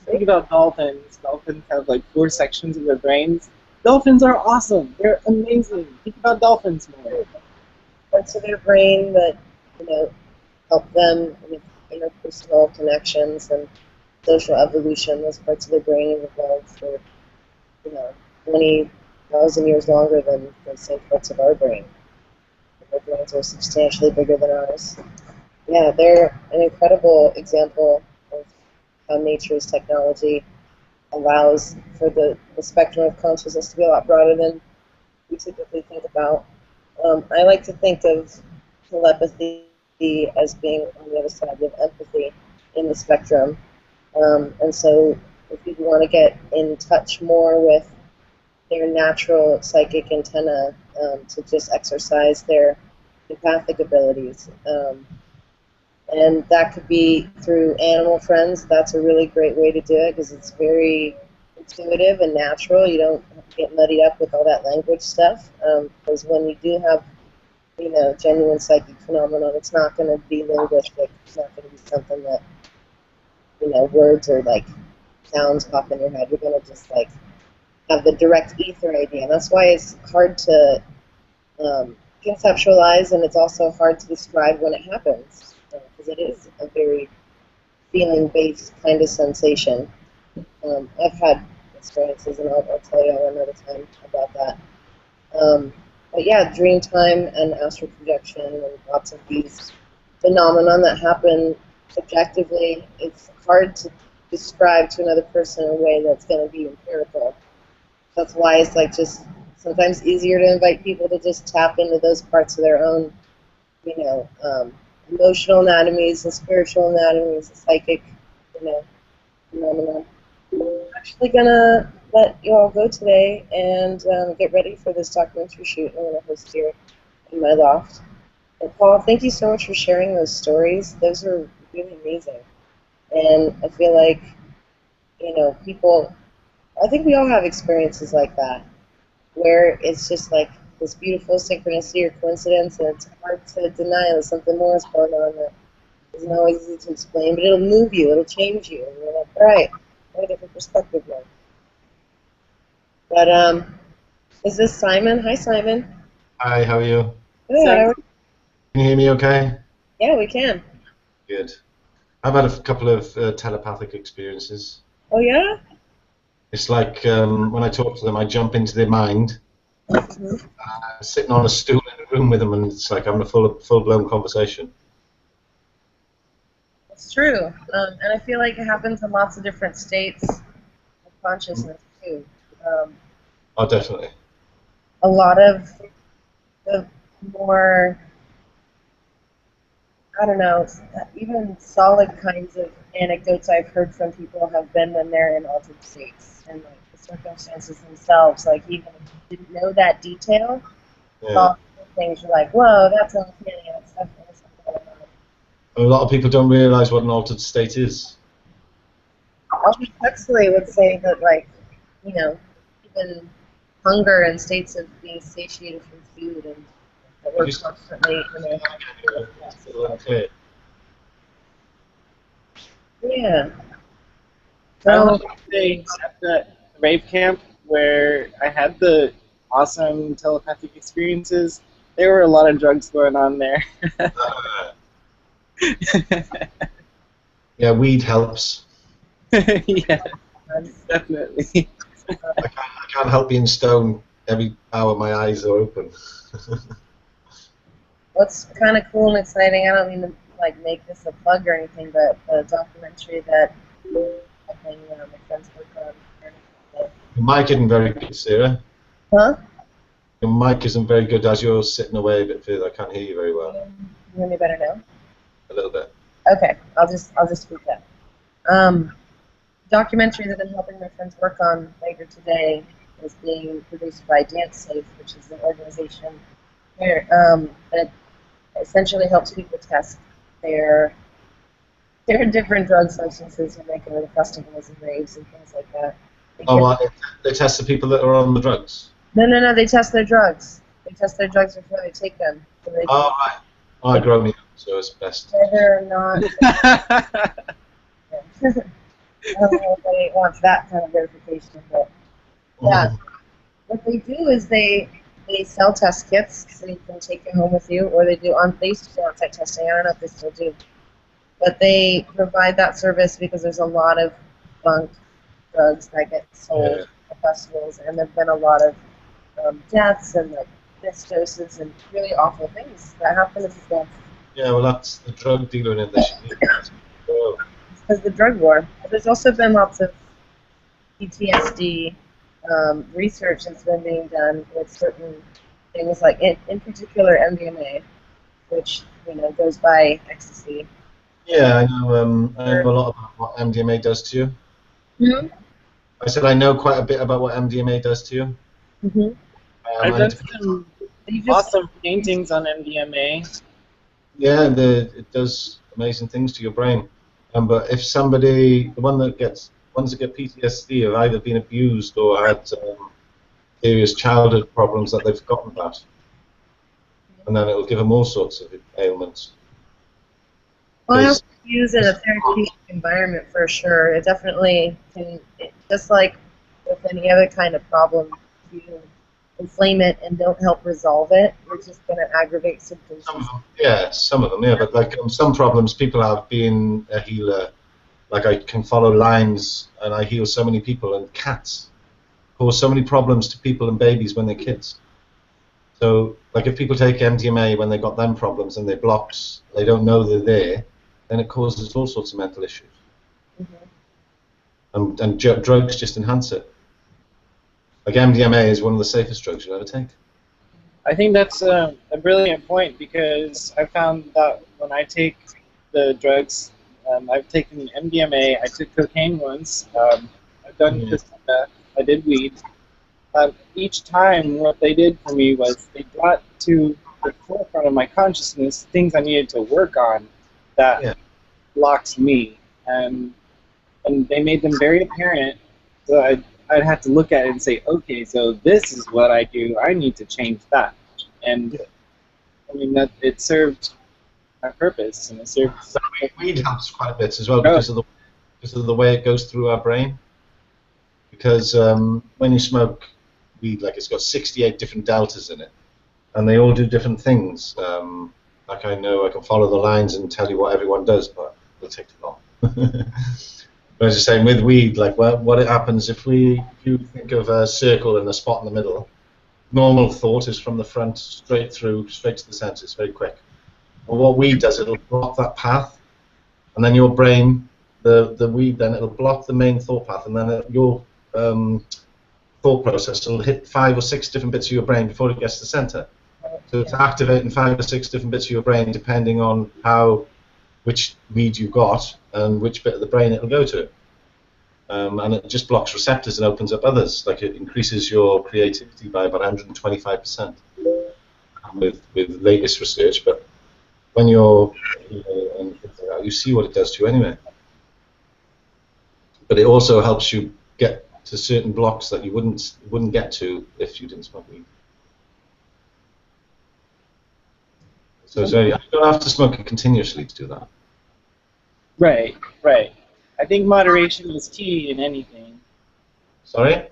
C: Think about dolphins. Dolphins have like 4 sections of their brains. Dolphins are awesome, they're amazing. Think about dolphins more.
D: Parts of their brain that, help them with interpersonal connections and social evolution. Those parts of their brain have evolved for, 20,000 years longer than the same parts of our brain. Their brains are substantially bigger than ours. Yeah, they're an incredible example of how nature's technology allows for the spectrum of consciousness to be a lot broader than we typically think about. I like to think of telepathy as being on the other side of empathy in the spectrum. And so if you want to get in touch more with their natural psychic antenna, to just exercise their empathic abilities. And that could be through animal friends. That's a really great way to do it because it's very intuitive and natural. You don't have to get muddied up with all that language stuff. Because when you do have, genuine psychic phenomenon, it's not going to be linguistic. It's not going to be something that, words or like sounds pop in your head. You're going to just like have the direct ether idea. And that's why it's hard to conceptualize, and it's also hard to describe when it happens, because it is a very feeling-based kind of sensation. I've had experiences, and I'll tell you another time about that. But yeah, dream time and astral projection and lots of these phenomena that happen subjectively, it's hard to describe to another person in a way that's going to be empirical. That's why it's like just sometimes easier to invite people to just tap into those parts of their own, emotional anatomies and spiritual anatomies, and psychic, phenomena. I'm actually gonna let you all go today and get ready for this documentary shoot I'm gonna host here in my loft. And Paul, thank you so much for sharing those stories. Those are really amazing. And I feel like, people, I think we all have experiences like that, where it's just like this beautiful synchronicity or coincidence, and it's hard to deny that something more is going on that isn't always easy to explain, but it'll move you, it'll change you, and you're like, all right, I have a different perspective now. But, is this Simon? Hi, Simon.
E: Hi, how are you?
D: Good.
E: Can you hear me okay?
D: Yeah, we can.
E: Good. I've had a couple of telepathic experiences.
D: Oh, yeah?
E: It's like when I talk to them, I jump into their mind, sitting on a stool in a room with them, and it's like having a full-blown conversation.
D: It's true. And I feel like it happens in lots of different states of consciousness, too.
E: Oh, definitely.
D: A lot of the more, I don't know, even solid kinds of anecdotes I've heard from people have been when they're in altered states, and like the circumstances themselves, like even if you didn't know that detail, all things you're like, whoa, that's uncanny, that's definitely something going on.
E: A lot of people don't realize what an altered state is.
D: Aldous Huxley would say that, like, you know, even hunger and states of being satiated from food, and that we're constantly, yeah.
C: I was at that rave camp where I had the awesome telepathic experiences. There were a lot of drugs going on there.
E: Yeah, weed helps.
C: Yeah, definitely.
E: I can't help being stoned. Every hour my eyes are open.
D: What's kind of cool and exciting, I don't mean to like make this a plug or anything, but the documentary that I think my friends work on.
E: Your mic isn't very good, Sarah.
D: Huh?
E: Your mic isn't very good as you're sitting away a bit further. I can't hear you very well.
D: You hear me better now?
E: A little bit.
D: Okay, I'll just speak up. Documentary that I'm helping my friends work on later today is being produced by Dance Safe, which is an organization here that essentially helps people test their different drug substances when they go to festivals and raves and things like that.
E: They test the people that are on the drugs?
D: No, they test their drugs. They test their drugs before they take them. So they
E: right. I grow me up, so it's best.
D: Whether or not... I don't know if anybody wants that kind of verification, but yeah. What they do is they sell test kits so you can take it home with you, or they do they used to do on-site testing. I don't know if they still do, but they provide that service because there's a lot of bunk drugs that get sold at festivals, and there've been a lot of deaths and like misdoses and really awful things that happen to people.
E: Yeah, well, that's the drug dealer in this.
D: Because the drug war. But there's also been lots of PTSD research that's been being done with certain things, like in particular MDMA, which goes by ecstasy.
E: Yeah, I know a lot about what MDMA does to you.
D: Mm-hmm.
E: I said I know quite a bit about what MDMA does to you.
D: Mm-hmm.
C: I've done some awesome paintings on MDMA.
E: Yeah, it does amazing things to your brain. But if somebody, the ones that get PTSD have either been abused or had serious childhood problems that they've forgotten about, and then it will give them all sorts of ailments.
D: Well, I also use it in a therapeutic environment for sure. It definitely can, just like with any other kind of problem, if you inflame it and don't help resolve it, you're just going to aggravate symptoms.
E: Some of them, but like some problems people have, being a healer, like I can follow lines and I heal so many people, and cats cause so many problems to people and babies when they're kids. So like if people take MDMA when they got them problems and they're blocked, they don't know they're there, then it causes all sorts of mental issues. Mm-hmm. And drugs just enhance it. Like MDMA is one of the safest drugs you'll ever take.
C: I think that's a brilliant point, because I found that when I take the drugs, I've taken MDMA, I took cocaine once, I've done crystal meth, I did weed. Each time what they did for me was they brought to the forefront of my consciousness things I needed to work on that blocked me, and they made them very apparent. So I'd have to look at it and say, okay, so this is what I do. I need to change that. And I mean that it served my purpose, and it served.
E: Weed helps quite a bit as well because of the way it goes through our brain. Because when you smoke weed, like it's got 68 different deltas in it, and they all do different things. Like I know I can follow the lines and tell you what everyone does, but it'll take too long. But as you're saying, with weed, like what it happens if you think of a circle and a spot in the middle, normal thought is from the front straight through, straight to the center. It's very quick. But what weed does, it'll block that path, and then your brain, the weed, then it'll block the main thought path, and then your thought process will hit 5 or 6 different bits of your brain before it gets to the center. So it's activating 5 or 6 different bits of your brain depending on which weed you got and which bit of the brain it'll go to. And it just blocks receptors and opens up others. Like it increases your creativity by about 125% with latest research. But when you're you see what it does to you anyway. But it also helps you get to certain blocks that you wouldn't get to if you didn't smoke weed. So you don't have to smoke it continuously to do that.
C: Right, right. I think moderation is key in anything.
E: Sorry?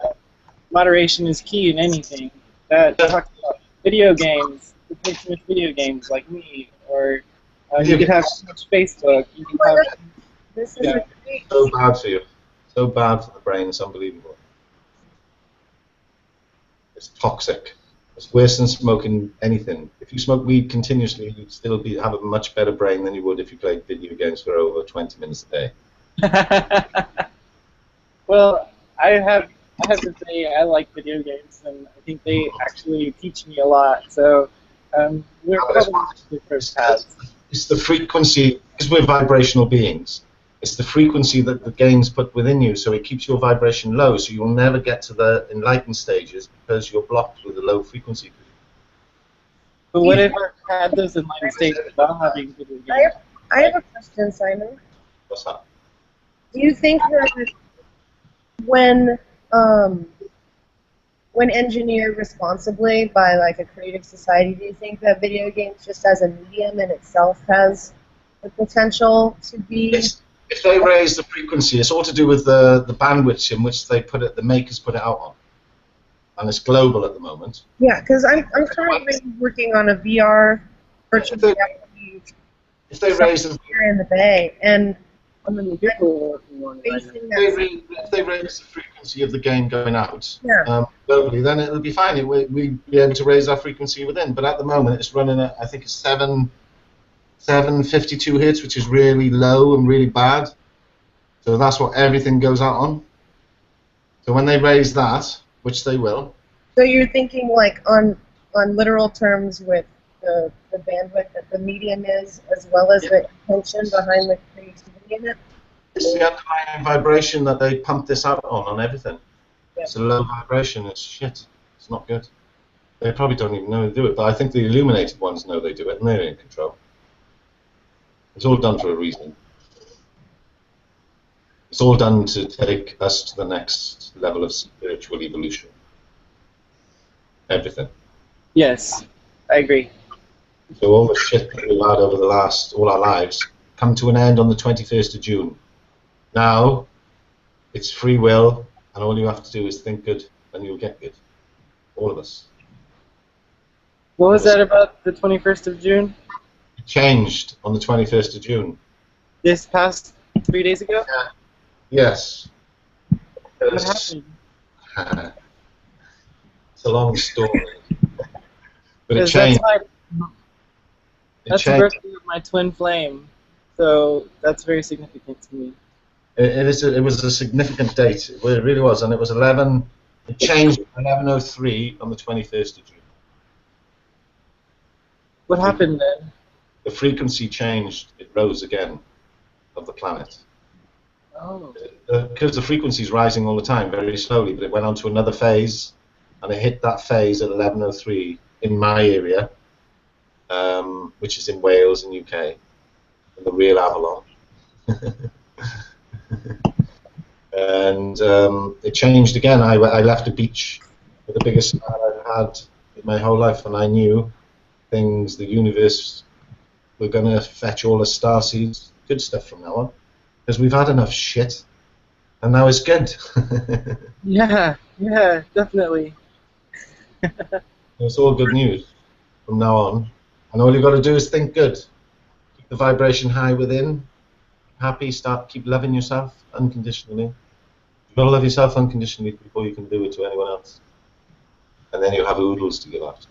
C: Moderation is key in anything. That talks about video games. You play too much video games like me, or you could have too much Facebook. You can have.
D: This is
E: So bad for you. So bad for the brain. It's unbelievable. It's toxic. It's worse than smoking anything. If you smoke weed continuously, you'd still have a much better brain than you would if you played video games for over 20 minutes a day.
C: Well, I have to say I like video games, and I think they actually teach me a lot. So we're probably the first paths.
E: It's the frequency, because we're vibrational beings. It's the frequency that the games put within you, so it keeps your vibration low, so you'll never get to the enlightened stages because you're blocked with a low frequency.
C: But what if I had those enlightened stages without having video games?
D: I have a question, Simon.
E: What's that?
D: Do you think that when engineered responsibly by like a creative society, do you think that video games just as a medium in itself has the potential to be?
E: If they raise the frequency, it's all to do with the bandwidth in which they put it, the makers put it out on, and it's global at the moment.
D: Yeah, because I'm currently working on a VR virtual reality.
E: If they raise the
D: here in the Bay, and
C: I'm in the people working on it right now.
E: if they raise the frequency of the game going out
D: yeah.
E: globally, then it'll be fine. We'd be able to raise our frequency within. But at the moment, it's running at, I think it's 752 hertz, which is really low and really bad. So that's what everything goes out on. So when they raise that, which they will.
D: So you're thinking like on literal terms with the bandwidth that the medium is, as well as the intention behind the creativity in it?
E: It's the underlying vibration that they pump this out on everything.
D: Yeah.
E: It's a low vibration. It's shit. It's not good. They probably don't even know they do it, but I think the illuminated ones know they do it, and they're in control. It's all done for a reason. It's all done to take us to the next level of spiritual evolution. Everything.
C: Yes, I agree.
E: So all the shit that we've had over all our lives come to an end on the 21st of June. Now, it's free will, and all you have to do is think good, and you'll get good. All of us.
C: What was that about the 21st of June?
E: It changed on the 21st of June.
C: This past 3 days ago?
E: Yeah. Yes.
C: What happened?
E: It's a long story. But it changed.
C: That's the birthday of my twin flame, so that's very significant to me.
E: It was a significant date. It really was, and it was 11. It changed at 11:03 on the 21st of June.
C: What happened then?
E: The frequency changed. It rose again of the planet.
C: Oh.
E: Because the frequency is rising all the time, very slowly, but it went on to another phase, and it hit that phase at 11:03 in my area, which is in Wales and UK, in the real Avalon. And it changed again. I left a beach with the biggest smile I've had in my whole life, and I knew things, the universe, were going to fetch all the star seeds, good stuff from now on, because we've had enough shit, and now it's good.
C: Yeah, definitely.
E: It's all good news from now on, and all you've got to do is think good, keep the vibration high within, happy, keep loving yourself unconditionally. You've got to love yourself unconditionally before you can do it to anyone else, and then you'll have oodles to give out.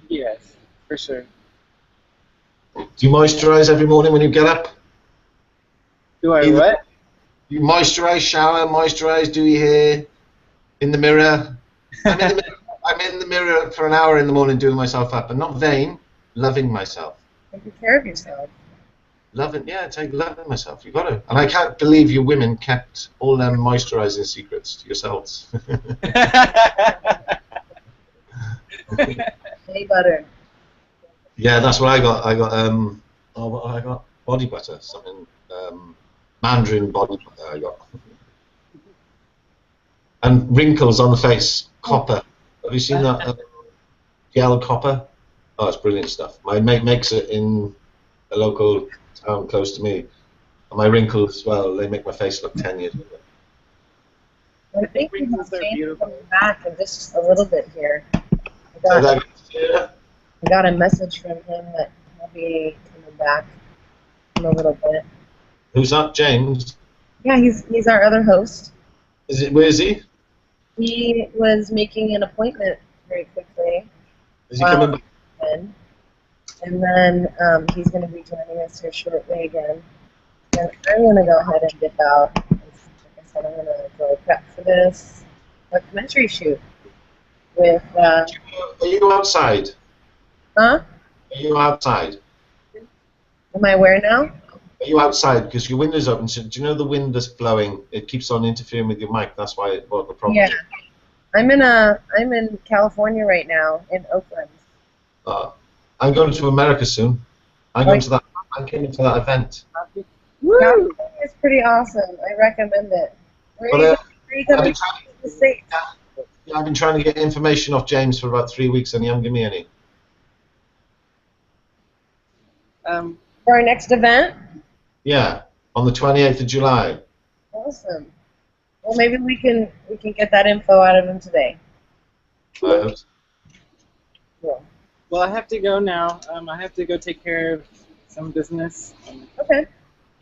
C: Yes, for sure.
E: Do you moisturize every morning when you get up?
C: Do I what?
E: You moisturize, shower, moisturize, do your hair in the mirror. I'm in the mirror for an hour in the morning doing myself up, and not vain, loving myself.
D: Taking care of yourself.
E: Loving myself. You got to. And I can't believe you women kept all them moisturizing secrets to yourselves.
D: Shea butter.
E: Yeah, that's what I got. I got what I got? Body butter, something Mandarin body butter. I got. And wrinkles on the face, copper. Have you seen that gel copper? Oh, it's brilliant stuff. My mate makes it in a local town close to me. And my wrinkles, well, they make my face look 10 years older.
D: I think we have James coming back in just a little bit here.
E: Yeah.
D: I got a message from him that he'll be coming back in a little bit.
E: Who's that, James?
D: Yeah, he's our other host.
E: Where is he?
D: He was making an appointment very quickly.
E: Is he coming back?
D: And then he's going to be joining us here shortly again. And I'm going to go ahead and dip out. Like I said, I'm going to go prep for this documentary shoot with.
E: Are you outside?
D: Huh?
E: Are you outside?
D: Am I where now?
E: Are you outside? Because your window's open. So do you know the wind that's blowing? It keeps on interfering with your mic. That's why what the problem.
D: Yeah.
E: is.
D: I'm in California right now, in Oakland.
E: I'm going to America soon. I'm going to that. I'm going to that event.
D: Woo! California is pretty awesome. I recommend it.
E: I've been trying to get information off James for about 3 weeks, and he hasn't given me any.
D: For our next event?
E: Yeah, on the 28th of July.
D: Awesome. Well, maybe we can get that info out of him today.
E: I hope so.
D: Yeah.
C: Well, I have to go now. I have to go take care of some business.
D: Okay.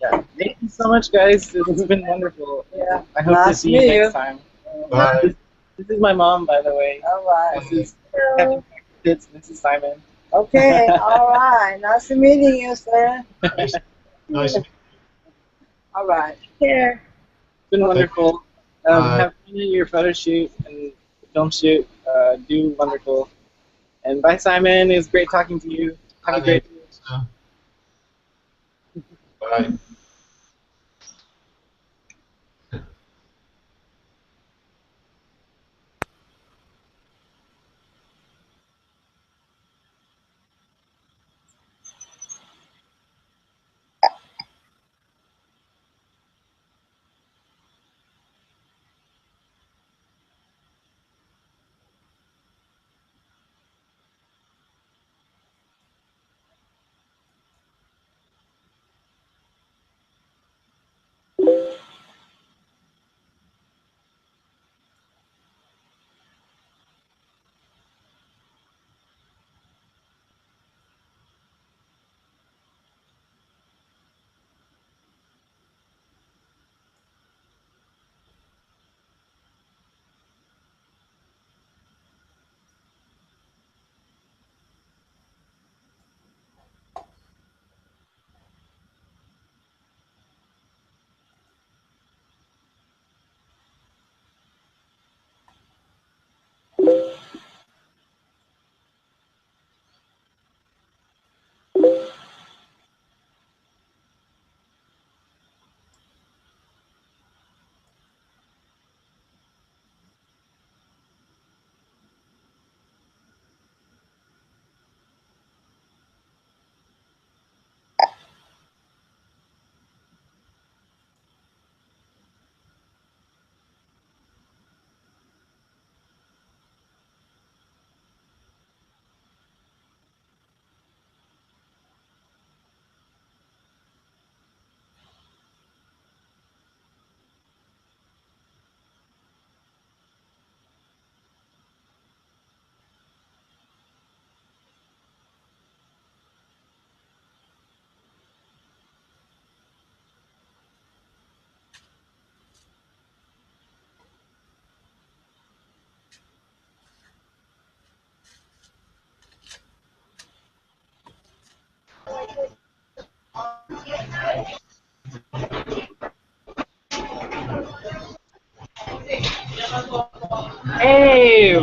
C: Yeah. Thank you so much, guys. This has been wonderful.
D: Yeah.
C: I hope to see you next time.
E: Bye.
C: This is my mom, by the way.
F: All right.
C: This is Captain Pitts. This is Simon.
F: Okay. All right. Nice meeting you, sir.
E: Nice.
F: All right.
D: Here.
C: It's been wonderful. Have fun at your photo shoot and film shoot. Do wonderful. And bye, Simon. It was great talking to you. Have a great day.
E: Bye.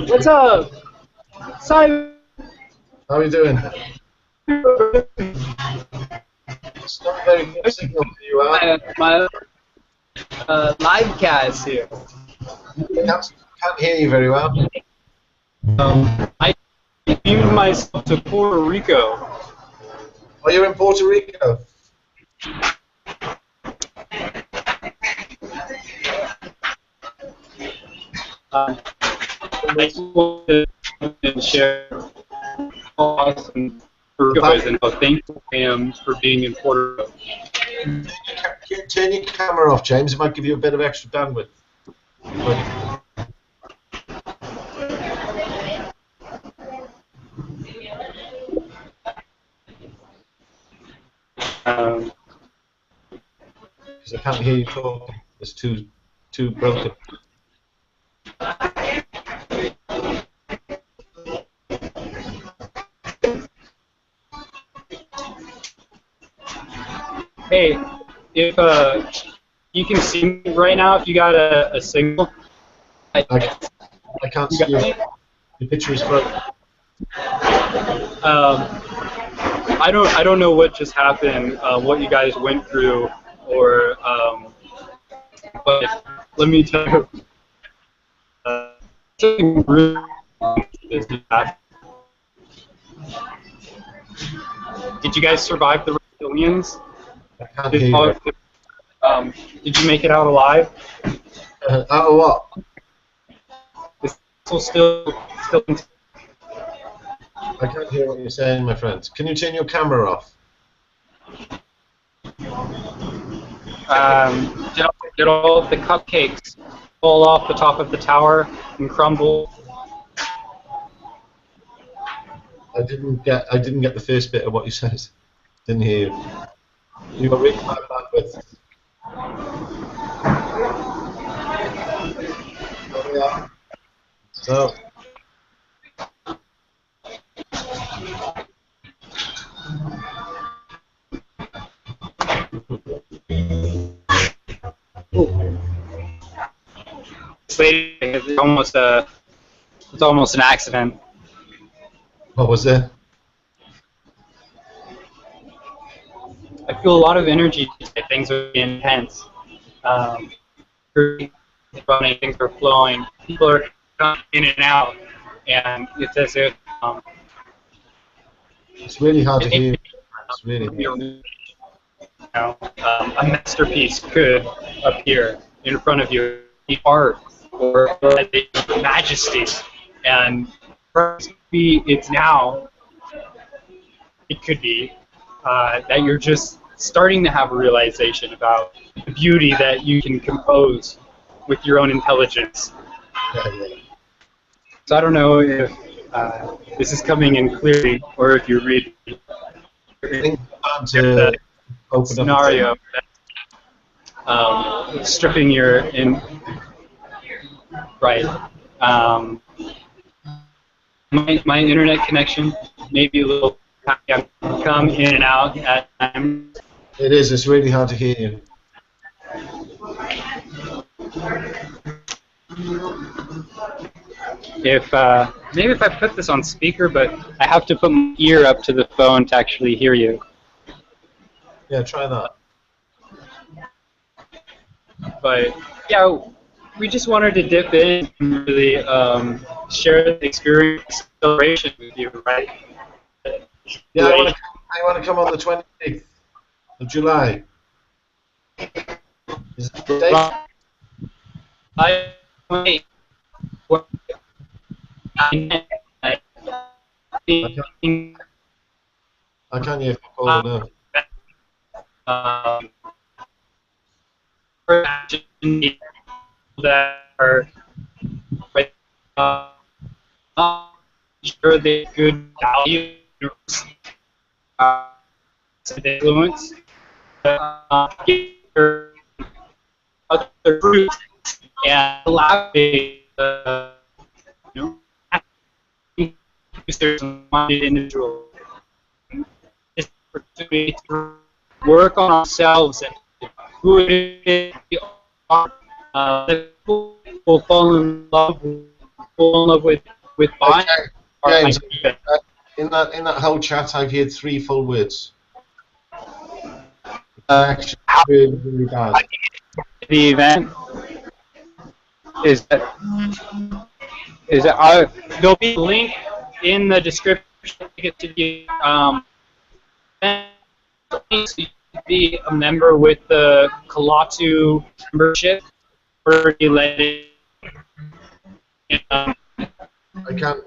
G: what's up? Simon.
E: How are you doing? It's not very good signal for you,
G: My live cast here.
E: Can't hear you very well.
G: I moved myself to Puerto Rico.
E: Oh, you're in Puerto Rico?
G: I just wanted to share how awesome Puerto Rico is and how thankful I am for being in Puerto Rico.
E: Turn your camera off, James. It might give you a bit of extra bandwidth. Because I can't hear you talking. It's too broken.
G: Hey, if you can see me right now, if you got a signal.
E: I can't see you. The picture is broken.
G: I don't know what just happened, what you guys went through, or but let me tell you, something really happened. Did you guys survive the aliens?
E: I can't hear you.
G: Did you make it out alive?
E: Out of what?
G: Is still
E: I can't hear what you're saying, my friend. Can you turn your camera off?
G: Did all of the cupcakes fall off the top of the tower and crumble?
E: I didn't get the first bit of what you said. Didn't hear you. You were really bad bandwidth. So.
G: It's almost an accident.
E: What was it?
G: I feel a lot of energy today. Things are intense. Running, things are flowing. People are coming in and out, and it's as if
E: it's really hard to hear. It's really hard.
G: A masterpiece could appear in front of you, the art or the majesty, and perhaps it's now. It could be that you're just starting to have a realization about the beauty that you can compose with your own intelligence. So I don't know if this is coming in clearly, or if you read
E: to open
G: scenario stripping your right. My internet connection may be a little come in and out at times.
E: It is. It's really hard to hear you.
G: If maybe if I put this on speaker, but I have to put my ear up to the phone to actually hear you.
E: Yeah, try that.
G: But yeah, we just wanted to dip in and really share the experience celebration with you, right?
E: Yeah, I want to come on the 28th of July. Is that the date?
G: I
E: can't hear Paul now.
G: That are sure they good value influence other groups and allow individual this opportunity to work on ourselves and who it is we are. That will fall in love with fall in love with buying.
E: James, in that whole chat, I've heard 3 full words. Actually, really, really bad.
G: The event is that there'll be a link in the description to get to the event. So you can be a member with the Kalatu membership or related.
E: I can't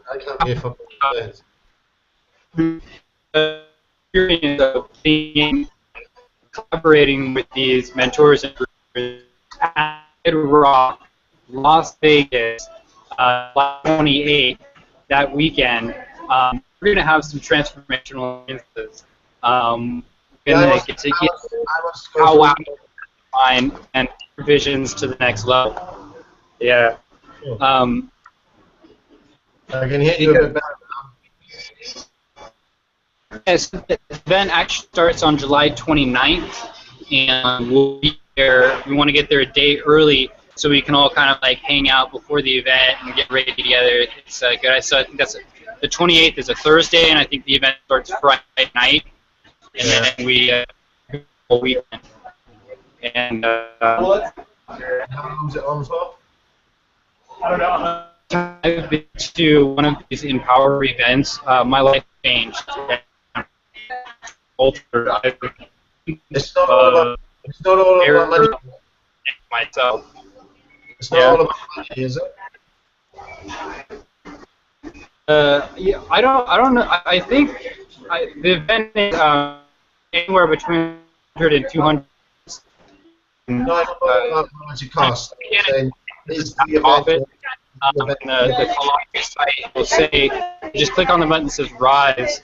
E: hear for words.
G: Experience of being collaborating with these mentors and at Rock, Las Vegas, 28 that weekend. We're going to have some transformational experiences. We're going to get to get how out mind and visions to the next level. Yeah.
E: I can hear you a bit better.
G: Yes, the event actually starts on July 29th, and we'll be there. We want to get there a day early so we can all kind of like hang out before the event and get ready together. It's good. So I think that's the 28th is a Thursday, and I think the event starts Friday night, and then we whole weekend. And
E: How long is it on for?
G: I don't know. I've been to one of these Empower events. My life changed. Altered.
E: It's not all about money.
G: Myself.
E: It's not all about money, is it?
G: Yeah, I don't know. I think the event is anywhere between 100 and 200.
E: No, I don't know how much it costs. Is the
G: Profit.
E: event
G: The Columbia site will say, just click on the button that says Rise,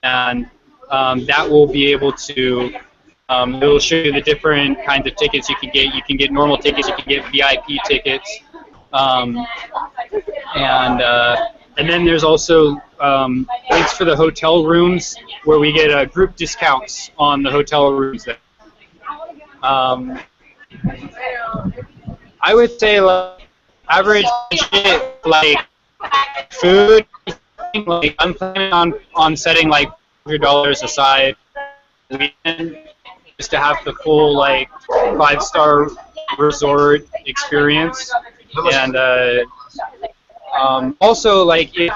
G: and that will be able to, it'll show you the different kinds of tickets you can get. You can get normal tickets, you can get VIP tickets, and then there's also links for the hotel rooms where we get group discounts on the hotel rooms there. I would say like average budget, like food, like I'm planning on setting like $100 aside a weekend just to have the full like 5-star resort experience. And also like if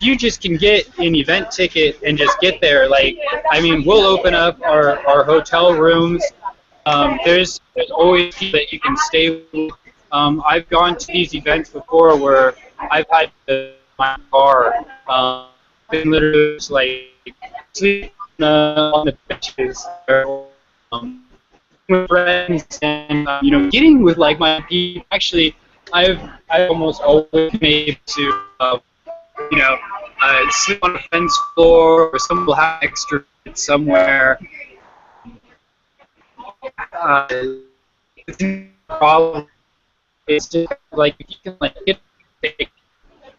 G: you just can get an event ticket and just get there, like I mean we'll open up our hotel rooms. There's always people that you can stay with. I've gone to these events before where I've had my car, been literally just like sleeping on the benches, with friends, and getting with like my people. Actually, I've almost always been able to sleep on a friend's floor, or someone will have extra somewhere. It's a problem. It's just like if you can like get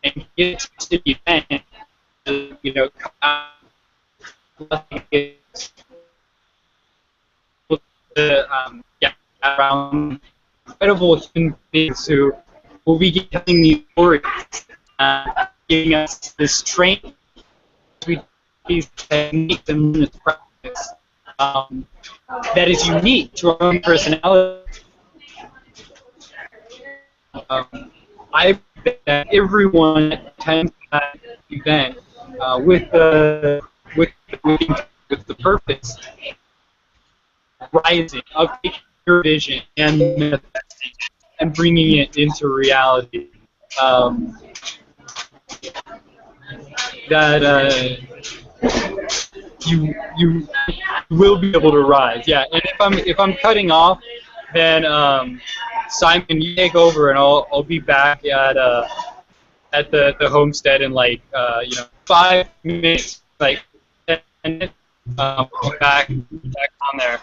G: and get to the event, come out, get around incredible human beings who will be telling these stories, giving us this training, these techniques and this practice that is unique to our own personality. I bet that everyone attends that event with the purpose, rising, of taking your vision and manifesting and bringing it into reality. That you will be able to rise. Yeah, and if I'm cutting off, then Simon, you take over, and I'll be back at the homestead in like 5 minutes, like 10 minutes. I'll be back on there.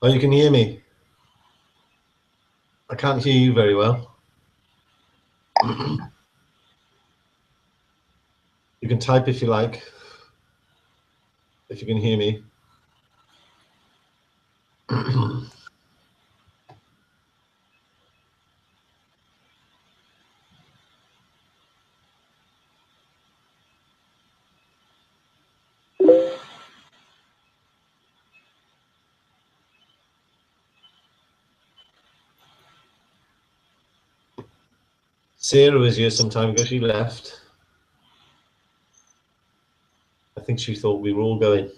E: Oh, you can hear me. I can't hear you very well. You can type if you like, if you can hear me. Sarah was here some time ago. She left. I think she thought we were all going.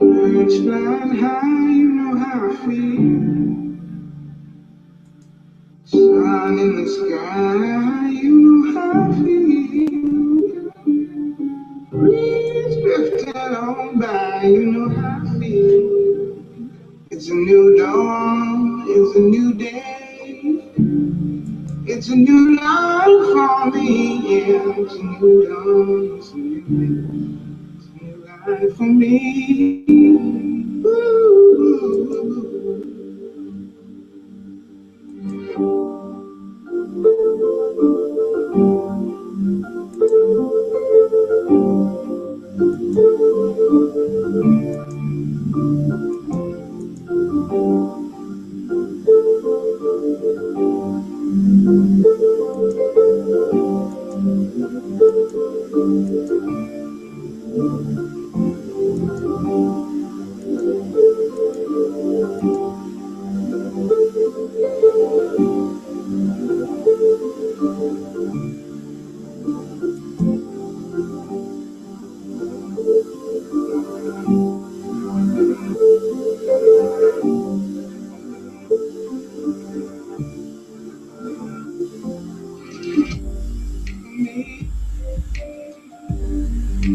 H: Birds flying high, you know how I feel. Sun in the sky, you know how I feel. Breeze drifting on by, you know how I feel. It's a new dawn, it's a new day. It's a new life for me, yeah. It's a new dawn, it's a new day. It's a new life for me. Ooh.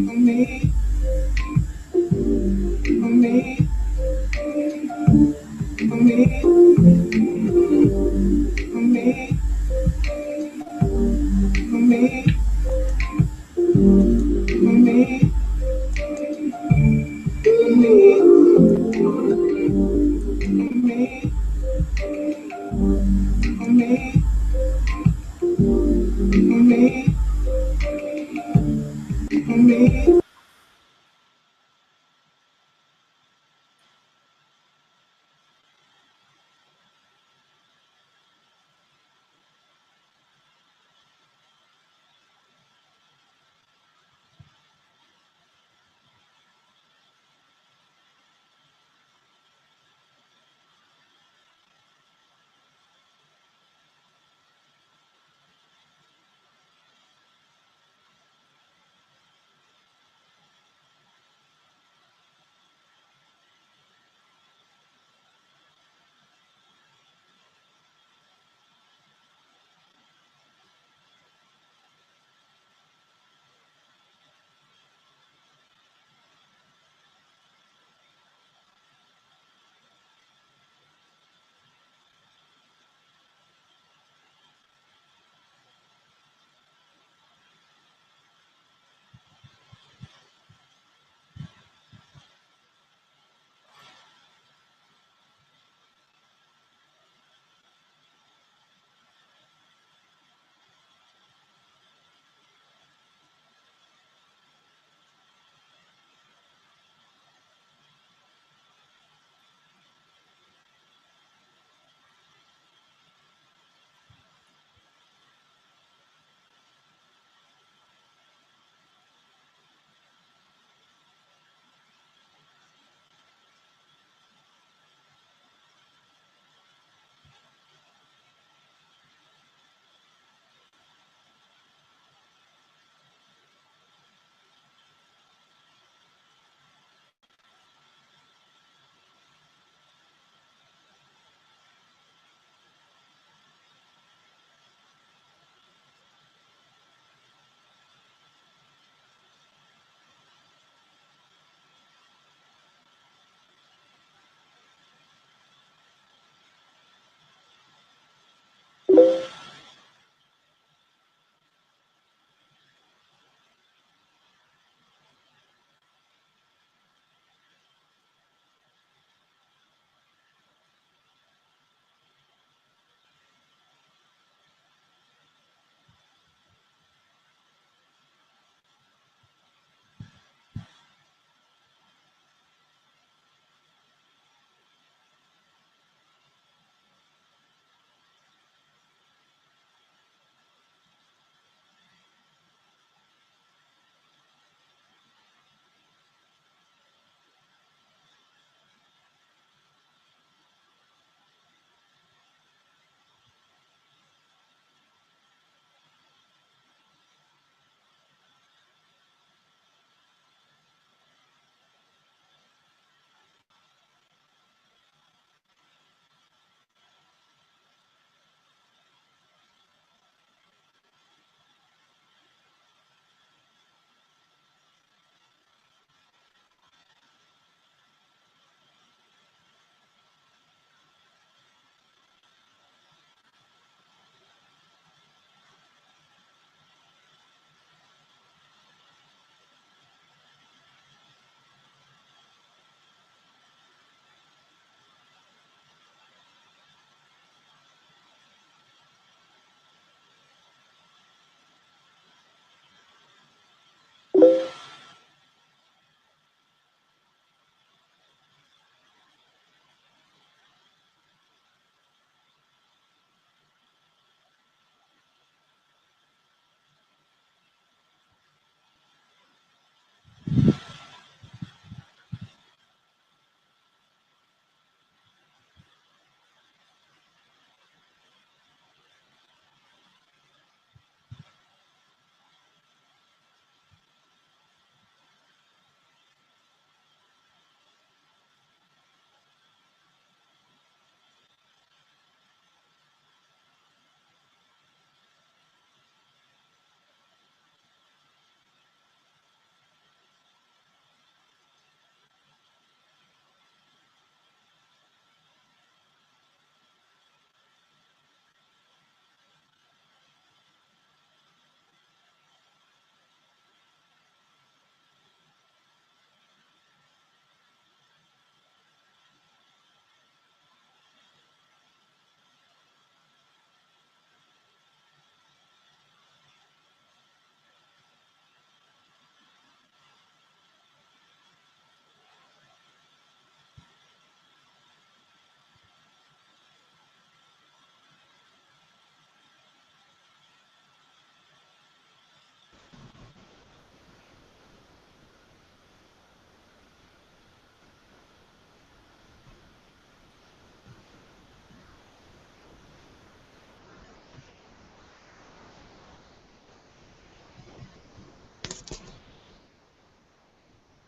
H: For me,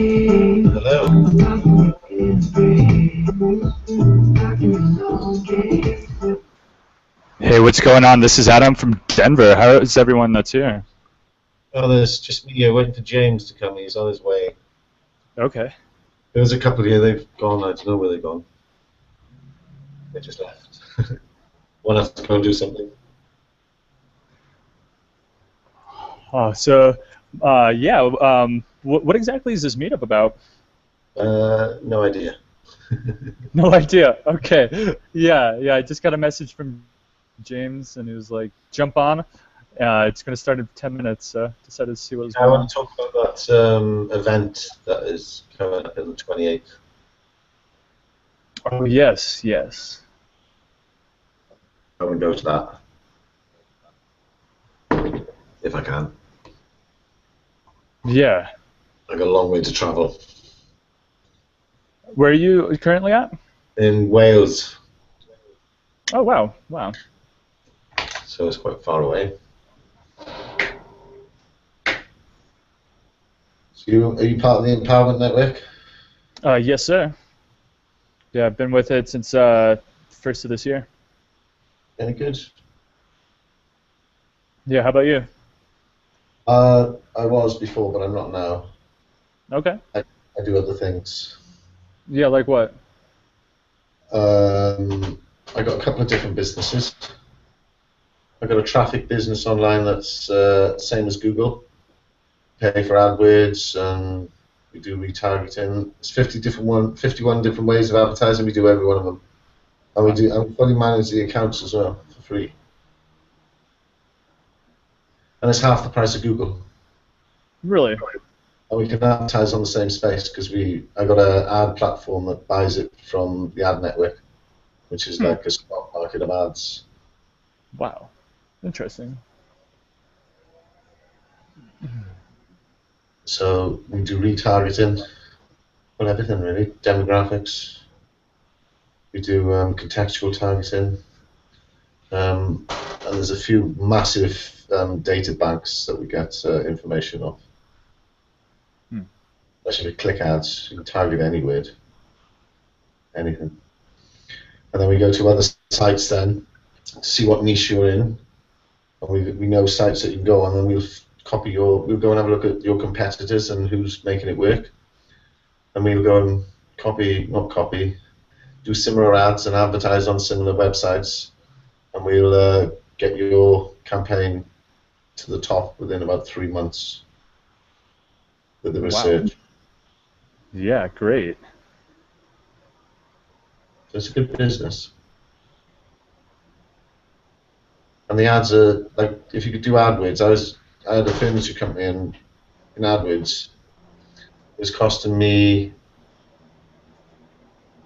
E: Hello.
I: Hey, what's going on? This is Adam from Denver. How is everyone that's here?
E: Oh, there's just me here waiting for James to come. He's on his way.
I: Okay.
E: There's a couple here. They've gone. I don't know where they've gone. They just left. One has to go and do something.
I: What exactly is this meetup about?
E: No idea.
I: No idea. Okay. Yeah. I just got a message from James, and he was like, "Jump on. It's going to start in 10 minutes." So decided to see what was
E: I
I: going on.
E: want to talk about that event that is coming up on the 28th.
I: Oh yes.
E: I want to go to that if I can.
I: Yeah.
E: I got a long way to travel.
I: Where are you currently at?
E: In Wales.
I: Oh wow.
E: So it's quite far away. So are you part of the Empowerment Network?
I: Yes, sir. Yeah, I've been with it since first of this year.
E: Any good?
I: Yeah. How about you?
E: I was before, but I'm not now.
I: Okay.
E: I do other things.
I: Yeah, like what?
E: I got a couple of different businesses. I've got a traffic business online that's same as Google. Pay for AdWords, and we do retargeting. There's 51 different ways of advertising. We do every one of them, and we fully manage the accounts as well for free. And it's half the price of Google.
I: Really?
E: And we can advertise on the same space because I got an ad platform that buys it from the ad network, which is like a stock market of ads.
I: Wow, interesting.
E: So we do retargeting, well, everything really, demographics. We do contextual targeting, and there's a few massive data banks that we get information off. Especially with click ads, you can target any word, anything. And then we go to other sites then to see what niche you're in. And we know sites that you can go on, and we'll go and have a look at your competitors and who's making it work. And we'll go and do similar ads and advertise on similar websites, and we'll get your campaign to the top within about 3 months with the research.
I: Wow. Yeah, great.
E: So it's a good business. And the ads are, like, if you could do AdWords, I had a furniture company, and in AdWords, it was costing me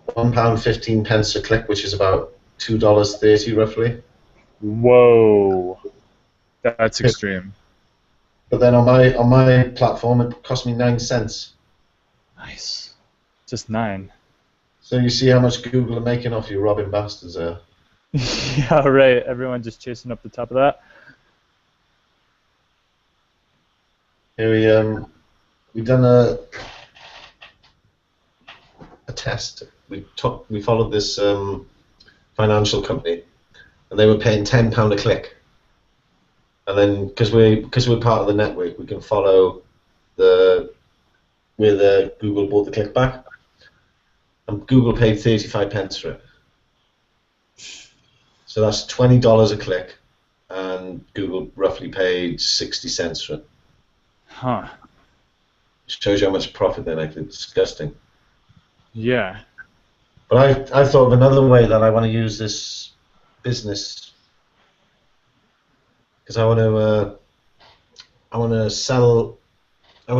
E: £1.15 a click, which is about $2.30 roughly.
I: Whoa, that's extreme.
E: But then on my platform, it cost me 9 cents.
I: Nice. Just 9.
E: So you see how much Google are making off you, robbing bastards there.
I: Yeah, right. Everyone just chasing up the top of that.
E: Here we done a test. We followed this financial company, and they were paying £10 a click. And then because we're part of the network, we can follow where Google bought the click back, and Google paid 35 pence for it. So that's $20 a click, and Google roughly paid 60 cents for it.
I: Huh.
E: Shows you how much profit they make. It's disgusting.
I: Yeah.
E: But I thought of another way that I want to use this business, because I want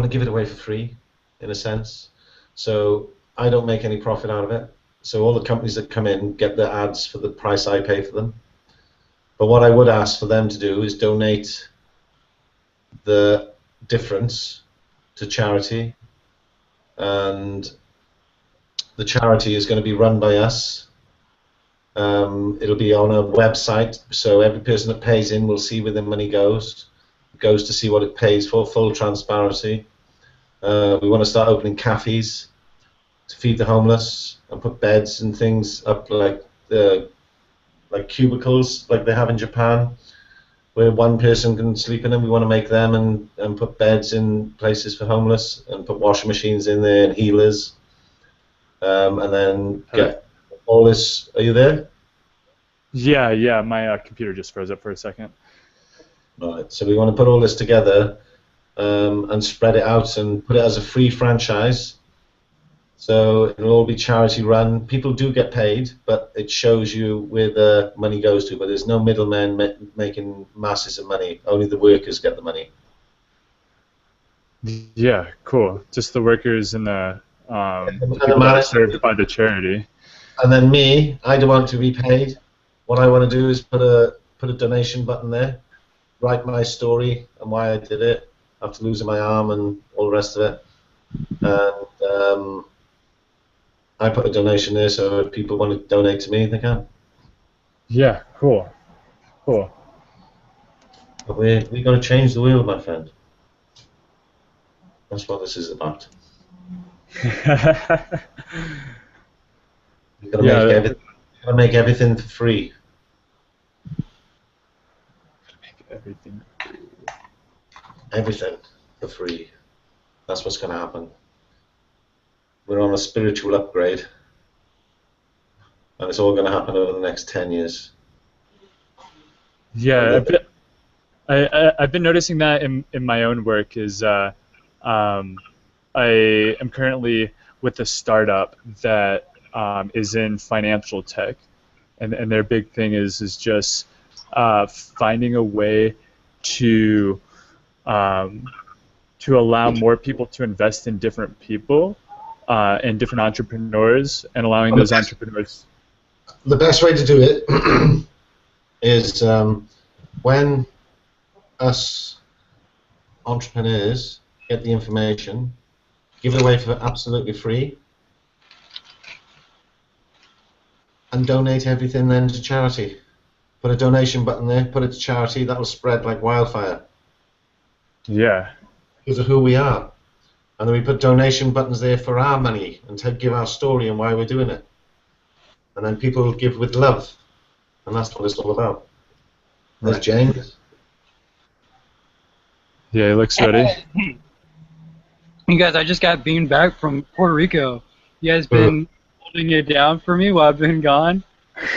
E: to give it away for free, in a sense. So I don't make any profit out of it. So all the companies that come in get the ads for the price I pay for them. But what I would ask for them to do is donate the difference to charity, and the charity is going to be run by us. It'll be on a website, so every person that pays in will see where the money goes. It goes to see what it pays for, full transparency. We want to start opening cafes to feed the homeless and put beds and things up like cubicles like they have in Japan, where one person can sleep in them. We want to make them and put beds in places for homeless, and put washing machines in there and healers, and then get all this. Are you there?
I: Yeah. My computer just froze up for a second.
E: Right. So we want to put all this together and spread it out and put it as a free franchise. So it'll all be charity run. People do get paid, but it shows you where the money goes to. But there's no middlemen making masses of money. Only the workers get the money.
I: Yeah, cool. Just the workers and the people that are served by the charity.
E: And then me, I don't want to be paid. What I want to do is put a donation button there, write my story and why I did it after losing my arm and all the rest of it. And I put a donation there, so if people want to donate to me, they can.
I: Yeah, cool. But
E: we got to change the world, my friend. That's what this is about. We've got to make everything for free. Everything for free. That's what's going to happen. We're on a spiritual upgrade, and it's all going to happen over the next 10 years.
I: Yeah, I've been noticing that in my own work is I am currently with a startup that is in financial tech, and their big thing is just finding a way to allow more people to invest in different people and different entrepreneurs, and allowing those entrepreneurs.
E: The best way to do it is when us entrepreneurs get the information, give it away for absolutely free, and donate everything then to charity. Put a donation button there, put it to charity, that'll spread like wildfire.
I: Yeah.
E: Because of who we are. And then we put donation buttons there for our money and to give our story and why we're doing it. And then people will give with love. And that's what it's all about. There's James.
I: Yeah, he looks ready.
A: You guys, I just got beamed back from Puerto Rico. You guys been holding it down for me while I've been gone.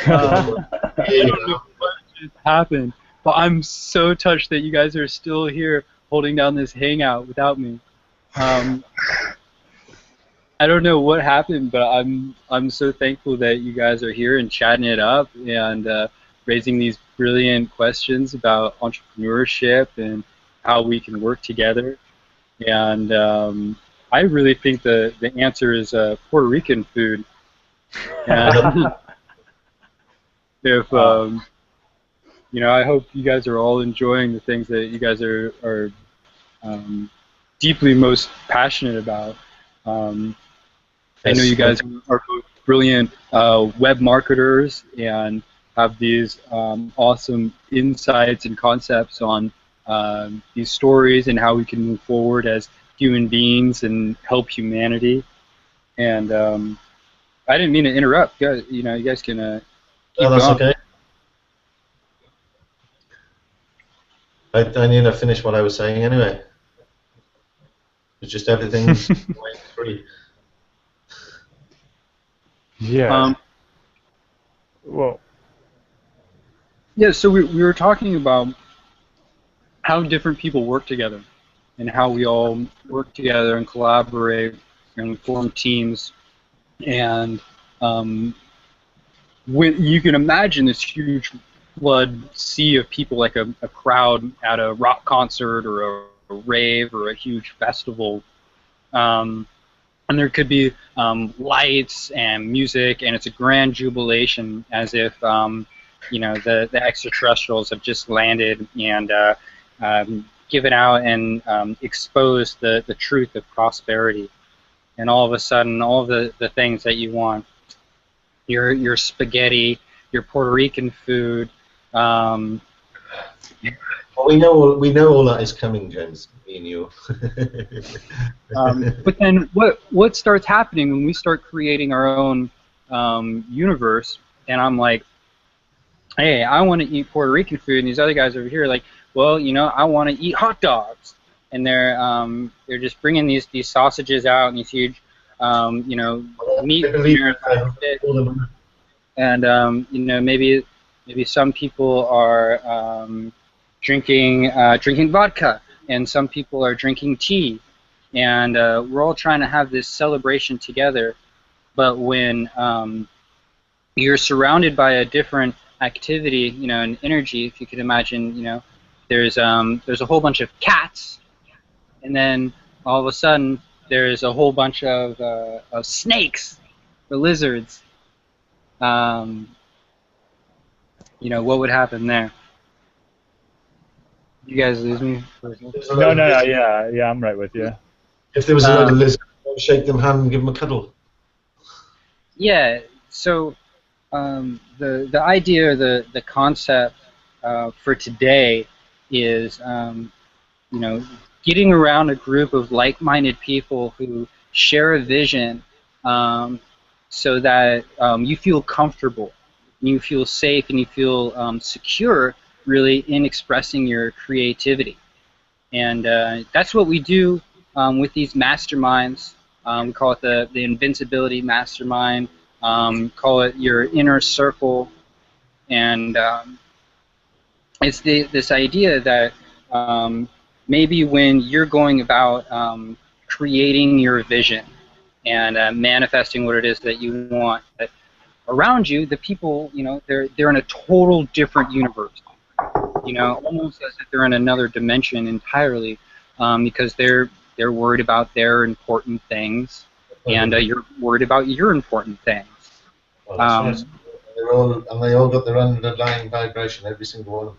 A: I don't know what just happened, but I'm so touched that you guys are still here holding down this hangout without me. I don't know what happened, but I'm so thankful that you guys are here and chatting it up and raising these brilliant questions about entrepreneurship and how we can work together. And I really think the answer is Puerto Rican food. And if you know, I hope you guys are all enjoying the things that you guys are deeply most passionate about. I know you guys are both brilliant web marketers and have these awesome insights and concepts on these stories and how we can move forward as human beings and help humanity. And I didn't mean to interrupt. You know, you guys can keep
E: that's
A: going.
E: okay. I need to finish what I was saying anyway. It's just everything's going free.
I: Yeah. Well.
A: Yeah. So we were talking about how different people work together, and how we all work together and collaborate and form teams. And when you can imagine this huge flood sea of people, like a crowd at a rock concert or a rave or a huge festival, and there could be lights and music, and it's a grand jubilation, as if you know, the extraterrestrials have just landed and given out and exposed the truth of prosperity. And all of a sudden, all of the things that you want, your spaghetti, your Puerto Rican food.
E: Well, we know all that is coming, James. Me and you.
A: But then, what starts happening when we start creating our own universe? And I'm like, hey, I want to eat Puerto Rican food, and these other guys over here are like, well, you know, I want to eat hot dogs. And they're just bringing these sausages out and these huge, you know, meat. And you know, maybe some people are drinking vodka, and some people are drinking tea, and we're all trying to have this celebration together. But when you're surrounded by a different activity, you know, and energy, if you could imagine, you know, there's a whole bunch of cats. And then all of a sudden, there's a whole bunch of snakes or lizards. You know, what would happen there? You guys lose me?
I: No, yeah, I'm right with you.
E: If there was a load of lizards, shake them hand and give them a cuddle.
A: Yeah. So the idea, the concept for today is, you know, getting around a group of like-minded people who share a vision, so that you feel comfortable, you feel safe, and you feel secure, really, in expressing your creativity. And that's what we do with these masterminds. We call it the Invincibility Mastermind. Call it your inner circle. And it's this idea that maybe when you're going about creating your vision and manifesting what it is that you want, that around you, the people, they're in a total different universe. Almost as if they're in another dimension entirely, because they're worried about their important things, and you're worried about your important things.
E: Well, that's right. They all got their underlying vibration, every single one of them.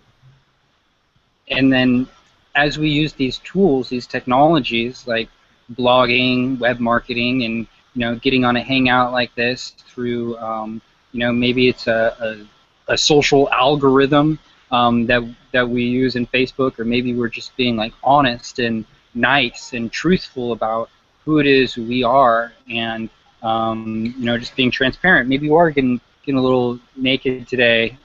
A: And then, as we use these tools, these technologies like blogging, web marketing, and getting on a hangout like this through, maybe it's a social algorithm that we use in Facebook, or maybe we're just being like honest and nice and truthful about who it is we are, and just being transparent. Maybe you are getting a little naked today.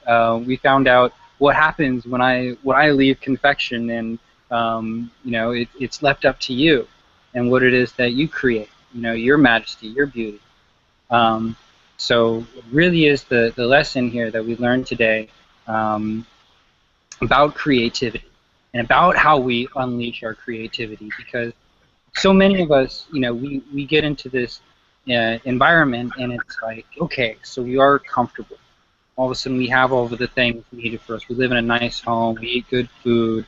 A: We found out what happens when I leave confection, and it's left up to you and what it is that you create. Your majesty, your beauty. So really is the lesson here that we learned today about creativity and about how we unleash our creativity, because so many of us, we get into this environment, and it's like, okay, so we are comfortable. All of a sudden, we have all of the things needed for us. We live in a nice home. We eat good food.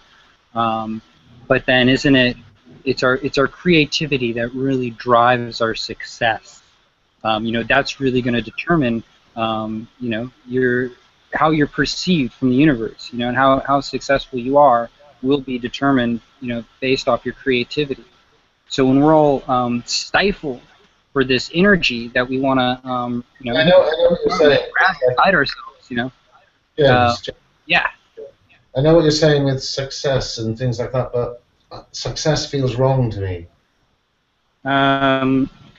A: But then, isn't it? It's our creativity that really drives our success. That's really going to determine, how you're perceived from the universe. And how successful you are will be determined, based off your creativity. So when we're all stifled for this energy that we want to,
E: I know what you're saying.
A: Inside ourselves,
E: Yeah. I know what you're saying with success and things like that, but success feels wrong to me.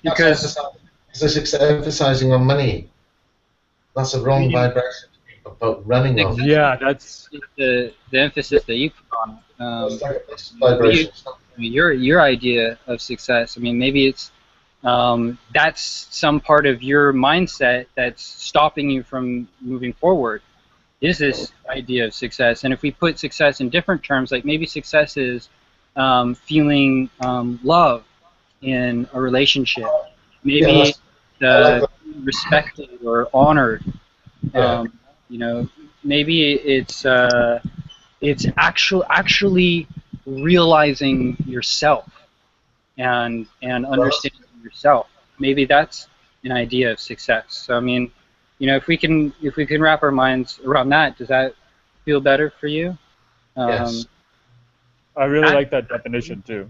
A: Because
E: it's emphasizing on money. That's a wrong vibration about running on.
I: Yeah, that's
A: the emphasis that you put on it.
E: It's like a vibration.
A: Your idea of success. I mean, maybe it's that's some part of your mindset that's stopping you from moving forward. Is this idea of success? And if we put success in different terms, like maybe success is feeling love in a relationship, maybe respected or honored. Maybe it's actually realizing yourself and understanding yourself. Maybe that's an idea of success. So I mean, if we can wrap our minds around that, does that feel better for you?
E: Yes.
I: I really like that definition too.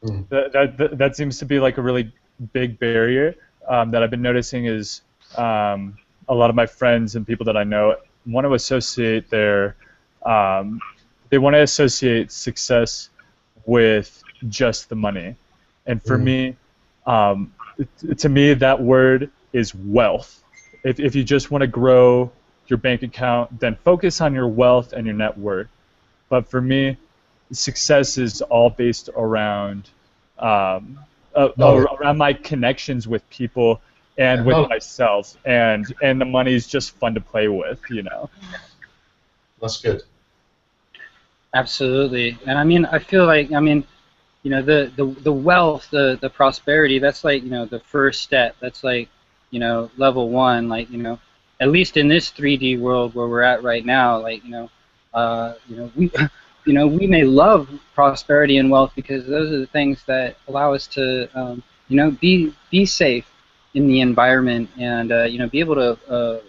I: That seems to be like a really big barrier that I've been noticing is a lot of my friends and people that I know want to associate they want to associate success with just the money. And for me, to me, that word is wealth. If you just want to grow your bank account, then focus on your wealth and your net worth. But for me, success is all based around around my connections with people and with myself, and the money is just fun to play with,
E: That's good.
A: Absolutely. And I mean, I feel like, the wealth, the prosperity, that's like, the first step. That's like, level one, like, at least in this 3D world where we're at right now, like, we may love prosperity and wealth because those are the things that allow us to, be safe in the environment, and be able to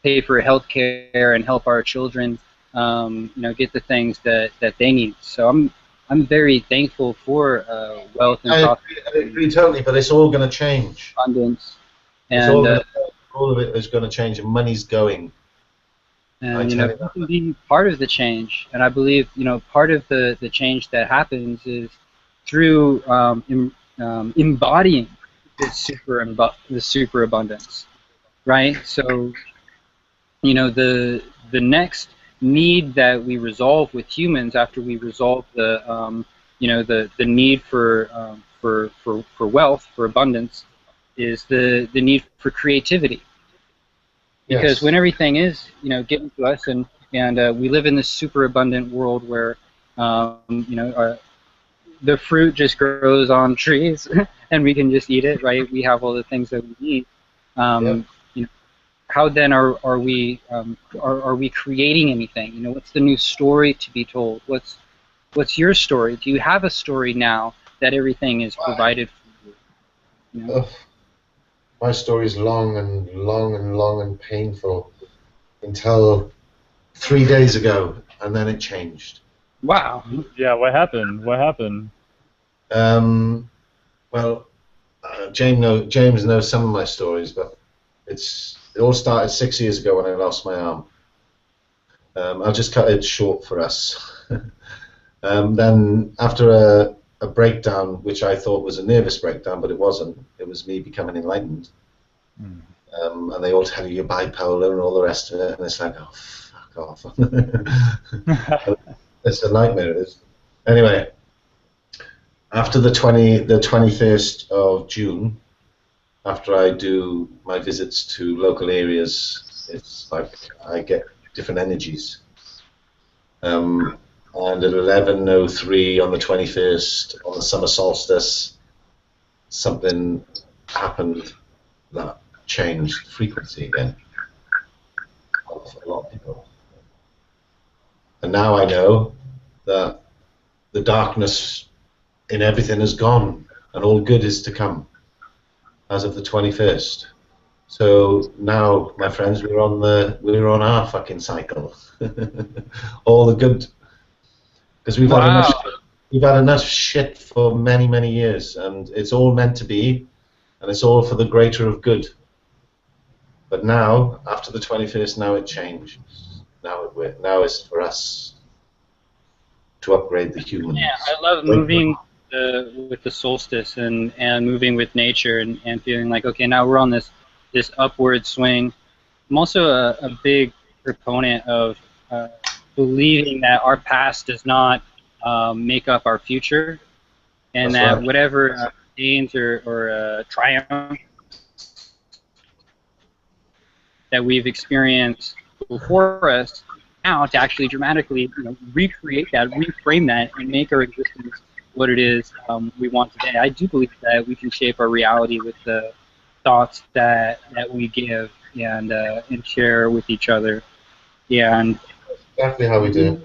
A: pay for health care and help our children, get the things that they need. So I'm very thankful for wealth and prosperity.
E: I agree totally, but it's all going to change.
A: Abundance. And
E: all of it is going to change, and money's going.
A: And we can be part of the change, and I believe part of the change that happens is through embodying the superabundance, right? So the next need that we resolve with humans after we resolve the need for wealth, for abundance, is the need for creativity. Because when everything is, given to us, and And we live in this super abundant world where, the fruit just grows on trees, and we can just eat it, right? We have all the things that we need. How then are we creating anything? What's the new story to be told? What's your story? Do you have a story now that everything is provided for you?
E: My story is long and painful until 3 days ago, and then it changed.
A: Wow.
I: Yeah, what happened? What happened?
E: Well, James knows some of my stories, but it all started 6 years ago when I lost my arm. I'll just cut it short for us. Then after a breakdown, which I thought was a nervous breakdown, but it wasn't. It was me becoming enlightened. And they all tell you you're bipolar and all the rest of it, and it's like, oh, fuck off. It's a nightmare, it is. Anyway, after the 21st of June, after I do my visits to local areas, it's like I get different energies. And at 11:03 on the 21st, on the summer solstice, something happened that changed frequency again for a lot of people. And now I know that the darkness in everything is gone, and all good is to come as of the 21st. So now, my friends, we're on our fucking cycle. All the good, because we've had enough shit for many years, and it's all meant to be, and it's all for the greater of good. But now, after the 21st, now it changes. Now it's for us to upgrade the humans.
A: Yeah, I love moving with the solstice and moving with nature and feeling like, okay, now we're on this upward swing. I'm also a big proponent of believing that our past does not make up our future, and
E: That's
A: that
E: right.
A: whatever gains or triumph that we've experienced before us, now to actually dramatically recreate that, reframe that, and make our existence what it is we want today. I do believe that we can shape our reality with the thoughts that we give and share with each other. And
E: Exactly how we do.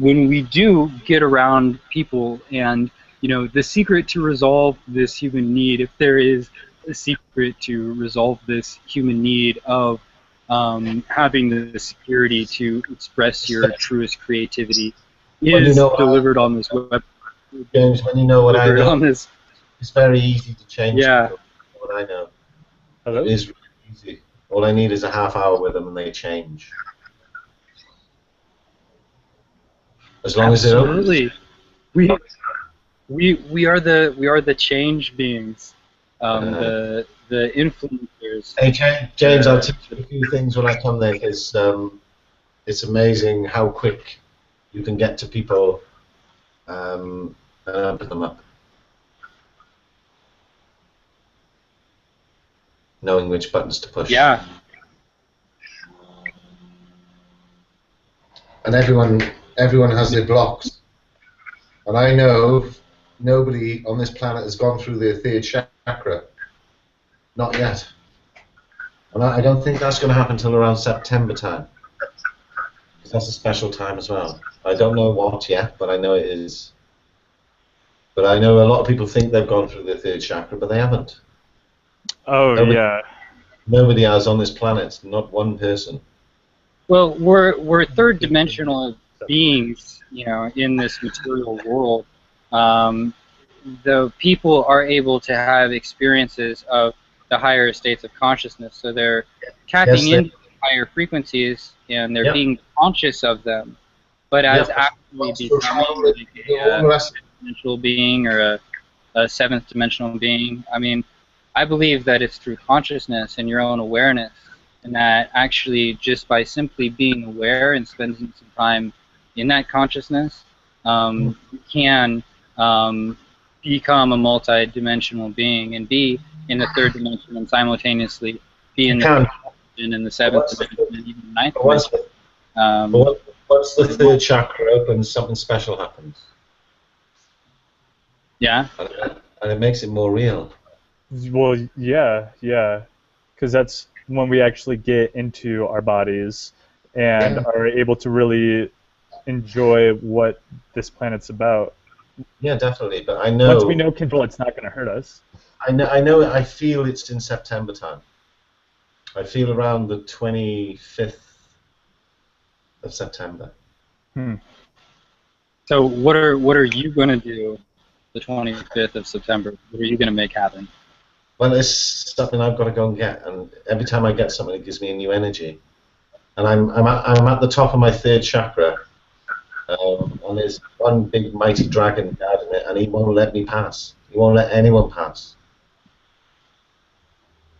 A: When we do get around people, and the secret to resolve this human need, if there is a secret to resolve this human need of having the security to express your truest creativity, is delivered on this web.
E: James, when you know what I know,
A: on this.
E: It's very easy to change.
A: Yeah.
E: People, what I know.
I: Hello?
E: It is really easy. All I need is a half hour with them, and they change. As long
A: Absolutely.
E: as they're open.
A: We are the change beings, the influencers.
E: Hey, James, I'll teach you a few things when I come there, because it's amazing how quick you can get to people and open them up. Knowing which buttons to push.
A: Yeah.
E: And everyone has their blocks. And I know nobody on this planet has gone through their third chakra. Not yet. And I don't think that's going to happen until around September time. Because that's a special time as well. I don't know what yet, but I know it is. But I know a lot of people think they've gone through their third chakra, but they haven't.
I: Oh, yeah.
E: Nobody has on this planet, not one person.
A: Well, we're third-dimensional beings, in this material world. The people are able to have experiences of the higher states of consciousness, so they're tapping into higher frequencies, and they're being conscious of them. But as actually becoming like a dimensional being or a seventh dimensional being, I mean, I believe that it's through consciousness and your own awareness, and that actually just by simply being aware and spending some time in that consciousness, you can become a multi-dimensional being and be in the third dimension and simultaneously be in the
J: dimension and the seventh dimension and even the ninth
E: Once
J: dimension.
E: once the third chakra opens, something special happens.
J: Yeah.
E: And it makes it more real.
I: Well, yeah, because that's when we actually get into our bodies and are able to really enjoy what this planet's about.
E: Yeah, definitely. But I know
I: Once we know control, it's not going to hurt us.
E: I know. I feel it's in September time. I feel around the 25th of September.
J: So what are you going to do the 25th of September? What are you going to make happen?
E: Well, it's something I've got to go and get, and every time I get something, it gives me a new energy. And I'm at the top of my third chakra, and there's one big mighty dragon guarding it, and he won't let me pass. He won't let anyone pass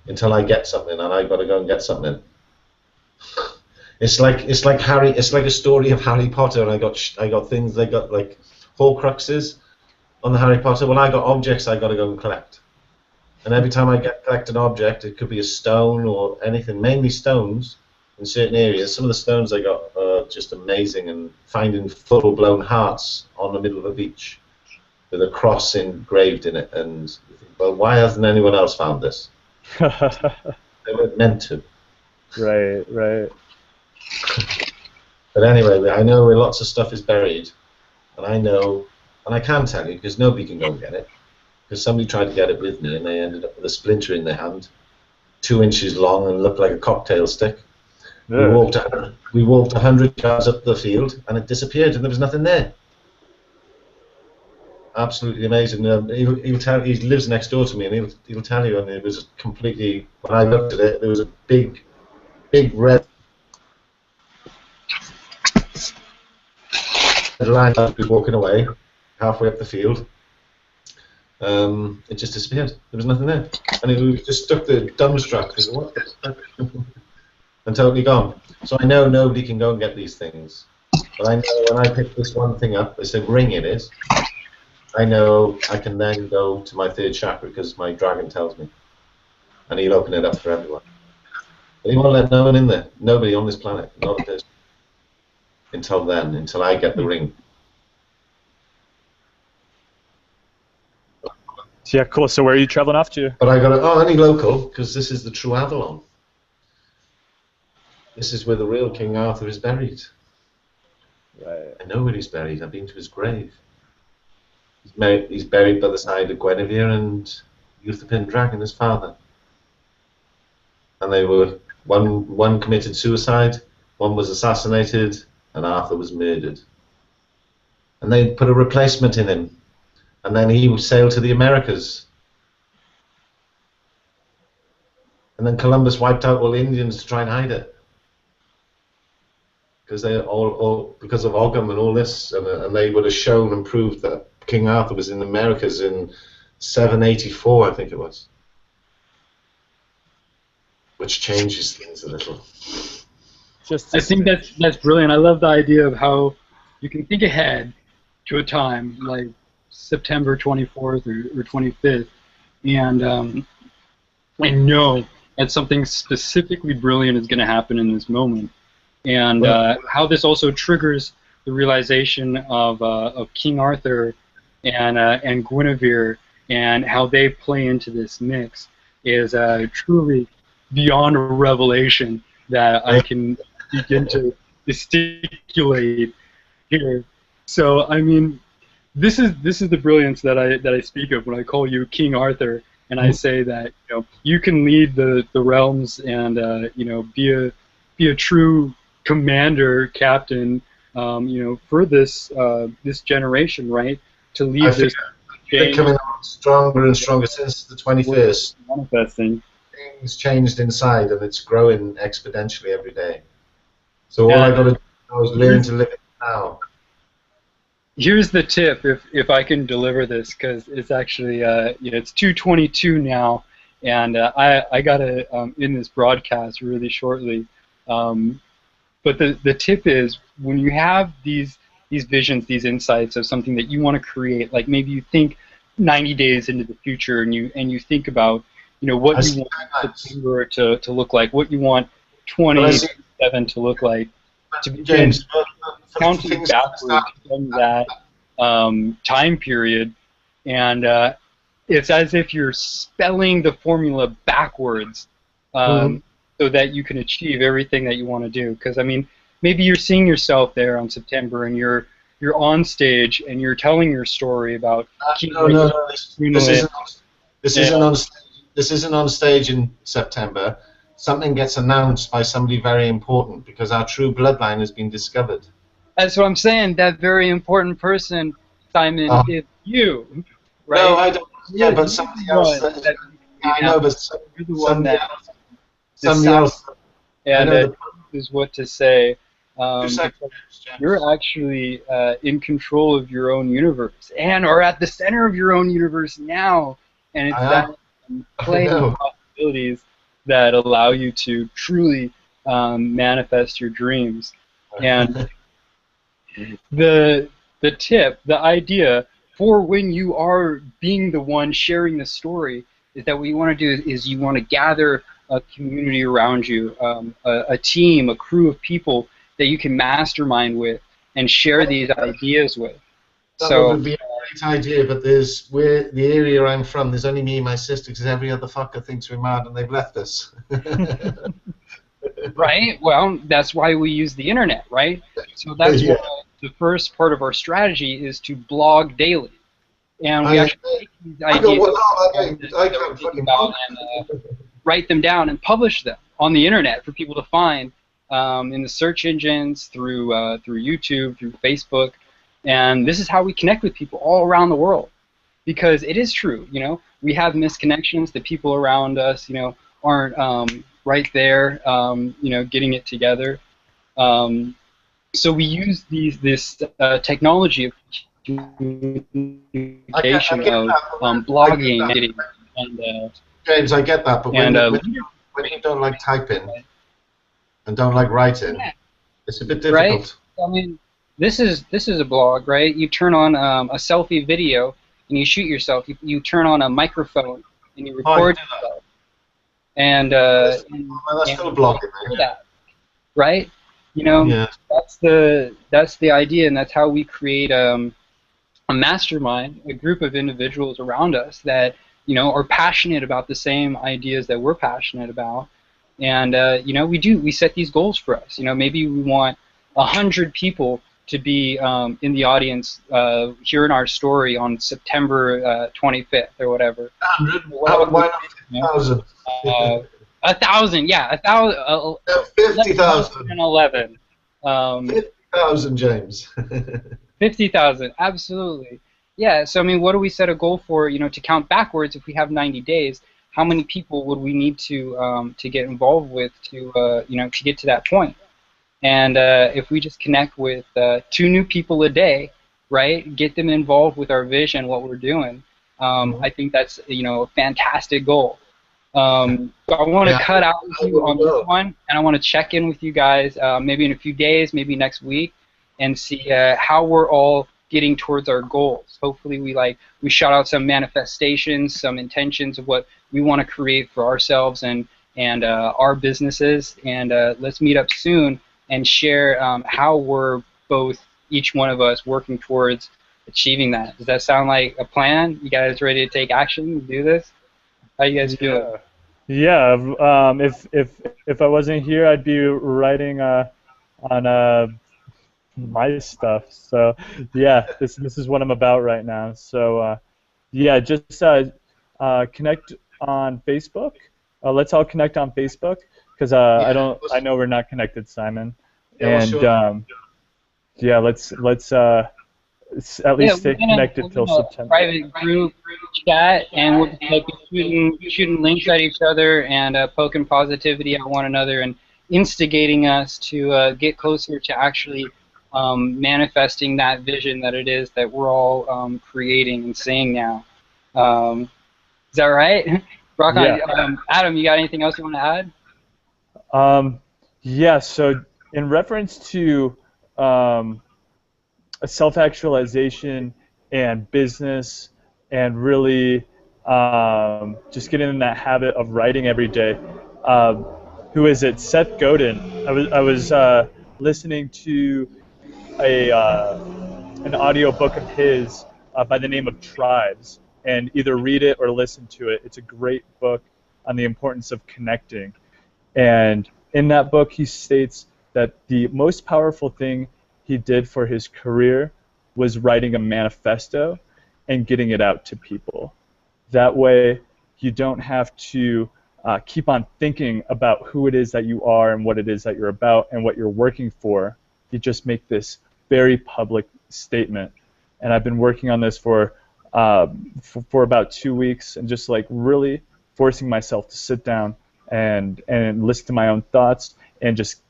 E: until I get something, and I've got to go and get something. It's like Harry. It's like a story of Harry Potter, and I got things. They got like Horcruxes on the Harry Potter. Well, I got objects I got to go and collect. And every time I collect an object, it could be a stone or anything, mainly stones in certain areas. Some of the stones I got are just amazing, and finding full-blown hearts on the middle of a beach with a cross engraved in it. And you think, well, why hasn't anyone else found this? They weren't meant to.
I: Right.
E: But anyway, I know where lots of stuff is buried, and I know, and I can tell you because nobody can go and get it. Because somebody tried to get it with me, and they ended up with a splinter in their hand, 2 inches long and looked like a cocktail stick. Yeah. We walked 100 yards up the field, and it disappeared, and there was nothing there. Absolutely amazing. He'll tell. He lives next door to me, and he'll tell you. And it was completely. When I looked at it, there was a big red line. I'd be walking away, halfway up the field. It just disappeared. There was nothing there, and it just stuck there dumbstruck. What the fuck? And totally gone. So I know nobody can go and get these things, but I know when I pick this one thing up, it's a ring. It is. I know I can then go to my third chakra because my dragon tells me, and he'll open it up for everyone. But he won't let no one in there. Nobody on this planet, not a person. Until then, until I get the ring.
I: Yeah, cool. So where are you traveling off to?
E: But I got to, only local, because this is the true Avalon. This is where the real King Arthur is buried.
I: Right.
E: I know where he's buried. I've been to his grave. He's buried by the side of Guinevere and Euthyphron Dragon, his father. And they were one committed suicide, one was assassinated, and Arthur was murdered. And they put a replacement in him. And then he sailed to the Americas. And then Columbus wiped out all the Indians to try and hide it. Because they because of Ogham and all this, and they would have shown and proved that King Arthur was in the Americas in 784, I think it was. Which changes things a little.
J: I think that's brilliant. I love the idea of how you can think ahead to a time like September 24th or 25th, and know that something specifically brilliant is going to happen in this moment, and how this also triggers the realization of King Arthur and Guinevere, and how they play into this mix is truly beyond a revelation that I can begin to gesticulate here. So I mean, this is the brilliance that I speak of when I call you King Arthur, and I say that you can lead the realms and be a true commander, captain, for this generation, right? To lead this.
E: They're coming on stronger and stronger since the 21st.
J: Manifesting.
E: Things changed inside, and it's growing exponentially every day. So all I got to do is learn to live it now.
J: Here's the tip, if I can deliver this, because it's actually it's 2:22 now, and I gotta end this broadcast really shortly. But the tip is, when you have these visions, these insights of something that you want to create, like maybe you think 90 days into the future, and you think about what you want September to look like, what you want 2027 to look like, to begin
E: James,
J: counting backwards from that time period, and it's as if you're spelling the formula backwards, so that you can achieve everything that you want to do. Because I mean, maybe you're seeing yourself there on September, and you're on stage and you're telling your story about.
E: This isn't on stage in September. Something gets announced by somebody very important because our true bloodline has been discovered.
J: That's what I'm saying. That very important person, Simon, is you, right?
E: No, I don't. Yeah, but somebody else. I know, but somebody else. Somebody else.
J: And is what to say. You're actually in control of your own universe, and are at the center of your own universe now. And it's that play of possibilities that allow you to truly manifest your dreams. And the tip, the idea for when you are being the one sharing the story is that what you want to do is you want to gather a community around you, a team, a crew of people that you can mastermind with and share these ideas with.
E: That would be a great idea, but the area I'm from, there's only me and my sister, because every other fucker thinks we're mad and they've left us.
J: Right? Well, that's why we use the internet, right? So that's why the first part of our strategy is to blog daily. And we actually take these ideas and write them down and publish them on the internet for people to find in the search engines, through YouTube, through Facebook. And this is how we connect with people all around the world. Because it is true, you know, we have misconnections. The people around us, you know, aren't right there, you know, getting it together. So we use this technology of communication, of blogging, and
E: James, I get that, but when you don't like typing and don't like writing, it's a bit difficult.
J: Right? I mean, this is a blog, right? You turn on a selfie video and you shoot yourself. You turn on a microphone and you record yourself. And
E: that's still blogging,
J: right? You know, that's the idea, and that's how we create a mastermind, a group of individuals around us that, you know, are passionate about the same ideas that we're passionate about. And you know, we set these goals for us. You know, maybe we want 100 people to be in the audience hearing our story on September 25th or whatever.
E: 100? Why not 1,000?
J: 1,000, yeah, 1,000.
E: 50,000.
J: 11.
E: 50,000, James.
J: 50,000, absolutely. Yeah. So I mean, what do we set a goal for? You know, to count backwards, if we have 90 days, how many people would we need to get involved with to you know, to get to that point? And if we just connect with 2 new people a day, right, get them involved with our vision, what we're doing, I think that's, you know, a fantastic goal. So I want to cut out with you on this one, and I want to check in with you guys maybe in a few days, maybe next week, and see how we're all getting towards our goals. Hopefully we shout out some manifestations, some intentions of what we want to create for ourselves and our businesses, and let's meet up soon and share how we're both, each one of us, working towards achieving that. Does that sound like a plan? You guys ready to take action and do this? How you guys doing?
I: Yeah. If I wasn't here, I'd be writing on my stuff. So yeah, this is what I'm about right now. So yeah, just connect on Facebook. Let's all connect on Facebook. Because I know we're not connected, Simon.
E: Yeah,
I: and
E: sure.
I: Yeah, let's at least stay connected till September.
J: Private group chat, and we'll be shooting links at each other and poking positivity at one another and instigating us to get closer to actually manifesting that vision that it is that we're all creating and saying now. Is that right? Rock on.
I: Yeah.
J: Adam, you got anything else you want to add?
I: Yeah, so in reference to self-actualization and business and really just getting in that habit of writing every day, who is it? Seth Godin. I was listening to an audio book of his by the name of Tribes, and either read it or listen to it. It's a great book on the importance of connecting. And in that book, he states that the most powerful thing he did for his career was writing a manifesto and getting it out to people. That way, you don't have to keep on thinking about who it is that you are and what it is that you're about and what you're working for. You just make this very public statement. And I've been working on this for about 2 weeks, and just like really forcing myself to sit down and listen to my own thoughts and just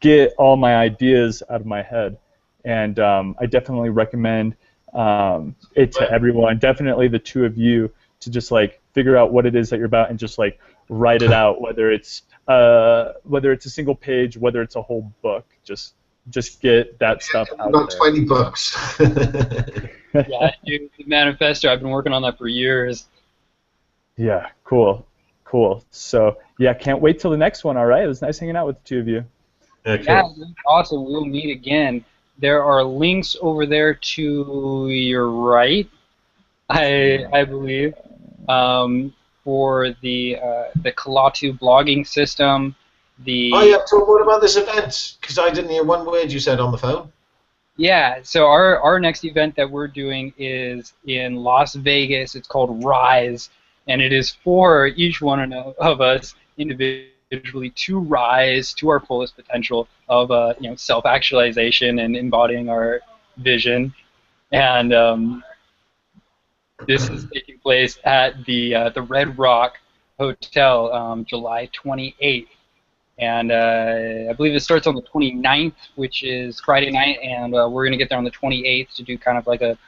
I: get all my ideas out of my head. And I definitely recommend it to everyone, definitely the two of you, to just like figure out what it is that you're about and just like write it out, whether it's a single page, whether it's a whole book. Just get that stuff out
E: about
I: there.
E: 20 bucks.
J: Yeah, the manifesto, I've been working on that for years.
I: Yeah, cool. So yeah, can't wait till the next one. All right, it was nice hanging out with the two of you.
E: Yeah, cool.
J: Yeah, awesome. We'll meet again. There are links over there to your right, I believe, for the Kalatu blogging system.
E: Oh yeah, so what about this event? Because I didn't hear one word you said on the phone.
J: Yeah, so our next event that we're doing is in Las Vegas. It's called Rise, and it is for each one of us individually to rise to our fullest potential of self-actualization and embodying our vision. And this is taking place at the Red Rock Hotel, July 28th. And I believe it starts on the 29th, which is Friday night, and we're going to get there on the 28th to do kind of like a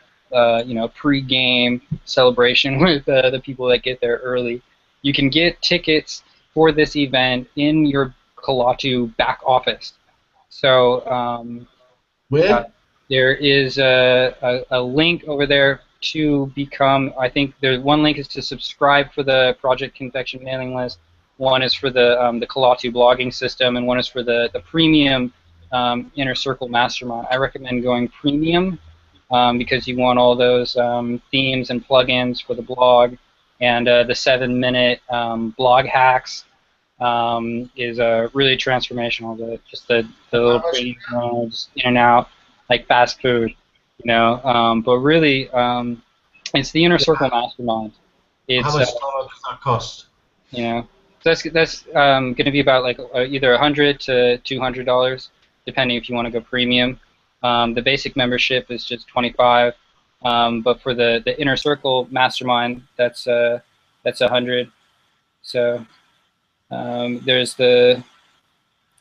J: pre-game celebration with the people that get there early. You can get tickets for this event in your Kalatu back office. So
E: where?
J: There is a link over there to become. I think there's one link is to subscribe for the Project Confection mailing list. One is for the Kalatu blogging system, and one is for the premium Inner Circle Mastermind. I recommend going premium because you want all those themes and plugins for the blog, and the 7-minute blog hacks is really transformational. Just the little trading modes in and out, like fast food, But really, it's the Inner Circle Mastermind. It's,
E: how much does that cost?
J: That's going to be about like either $100 to $200, depending if you want to go premium. The basic membership is just $25, but for the Inner Circle Mastermind, that's $100. So there's the,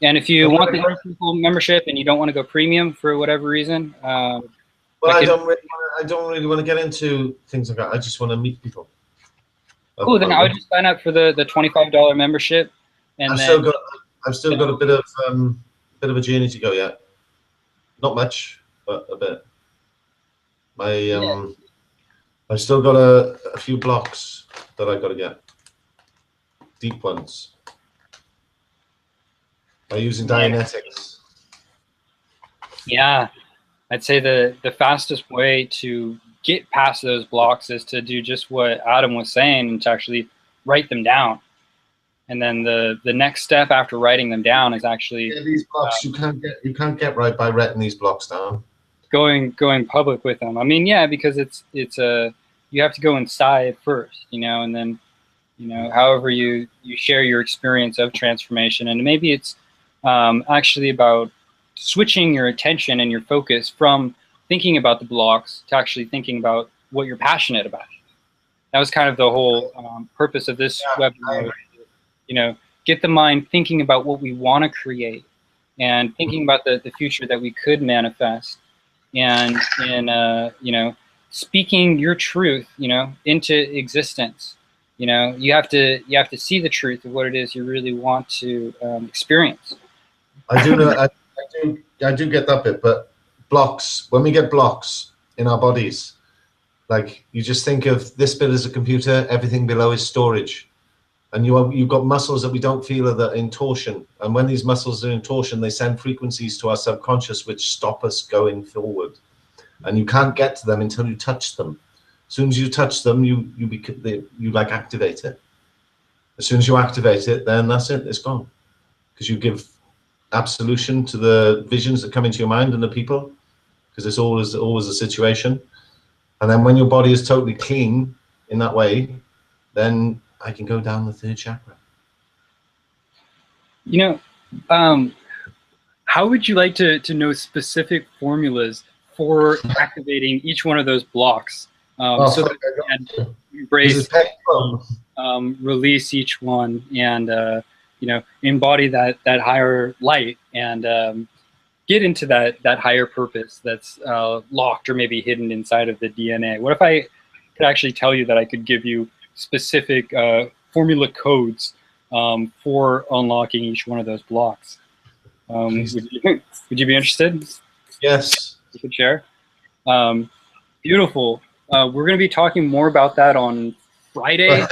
J: and if you want the Inner Circle membership and you don't want to go premium for whatever reason,
E: well, I don't really want to get into things like that. I just want to meet people.
J: Cool. Then I would just sign up for the $25 membership, and I've
E: still got a bit of a journey to go yet. Not much, but a bit. I've still got a few blocks that I got to get. Deep ones. By using Dianetics.
J: Yeah, I'd say the fastest way to get past those blocks is to do just what Adam was saying, and to actually write them down. And then the next step after writing them down is actually
E: these blocks you can't get right by writing these blocks down.
J: Going public with them. I mean, yeah, because it's you have to go inside first, and then however you share your experience of transformation, and maybe it's actually about switching your attention and your focus from thinking about the blocks to actually thinking about what you're passionate about. That was kind of the whole purpose of this webinar. Get the mind thinking about what we want to create, and thinking about the future that we could manifest, and speaking your truth, into existence. You have to see the truth of what it is you really want to experience.
E: I do know. I do get that bit, but blocks. When we get blocks in our bodies, like you just think of this bit as a computer, everything below is storage, And you've got muscles that we don't feel are in torsion. And when these muscles are in torsion, they send frequencies to our subconscious which stop us going forward. And you can't get to them until you touch them. As soon as you touch them, you like activate it. As soon as you activate it, then that's it. It's gone. Because you give absolution to the visions that come into your mind and the people. Because it's always a situation. And then when your body is totally clean in that way, then I can go down the third chakra.
A: You know, how would you like to know specific formulas for activating each one of those blocks, so that you can embrace, release each one, and you know, embody that higher light and get into that higher purpose that's locked or maybe hidden inside of the DNA? What if I could actually tell you that I could give you specific formula codes for unlocking each one of those blocks? Would you be interested?
E: Yes.
A: You could share. Beautiful. We're going to be talking more about that on Friday.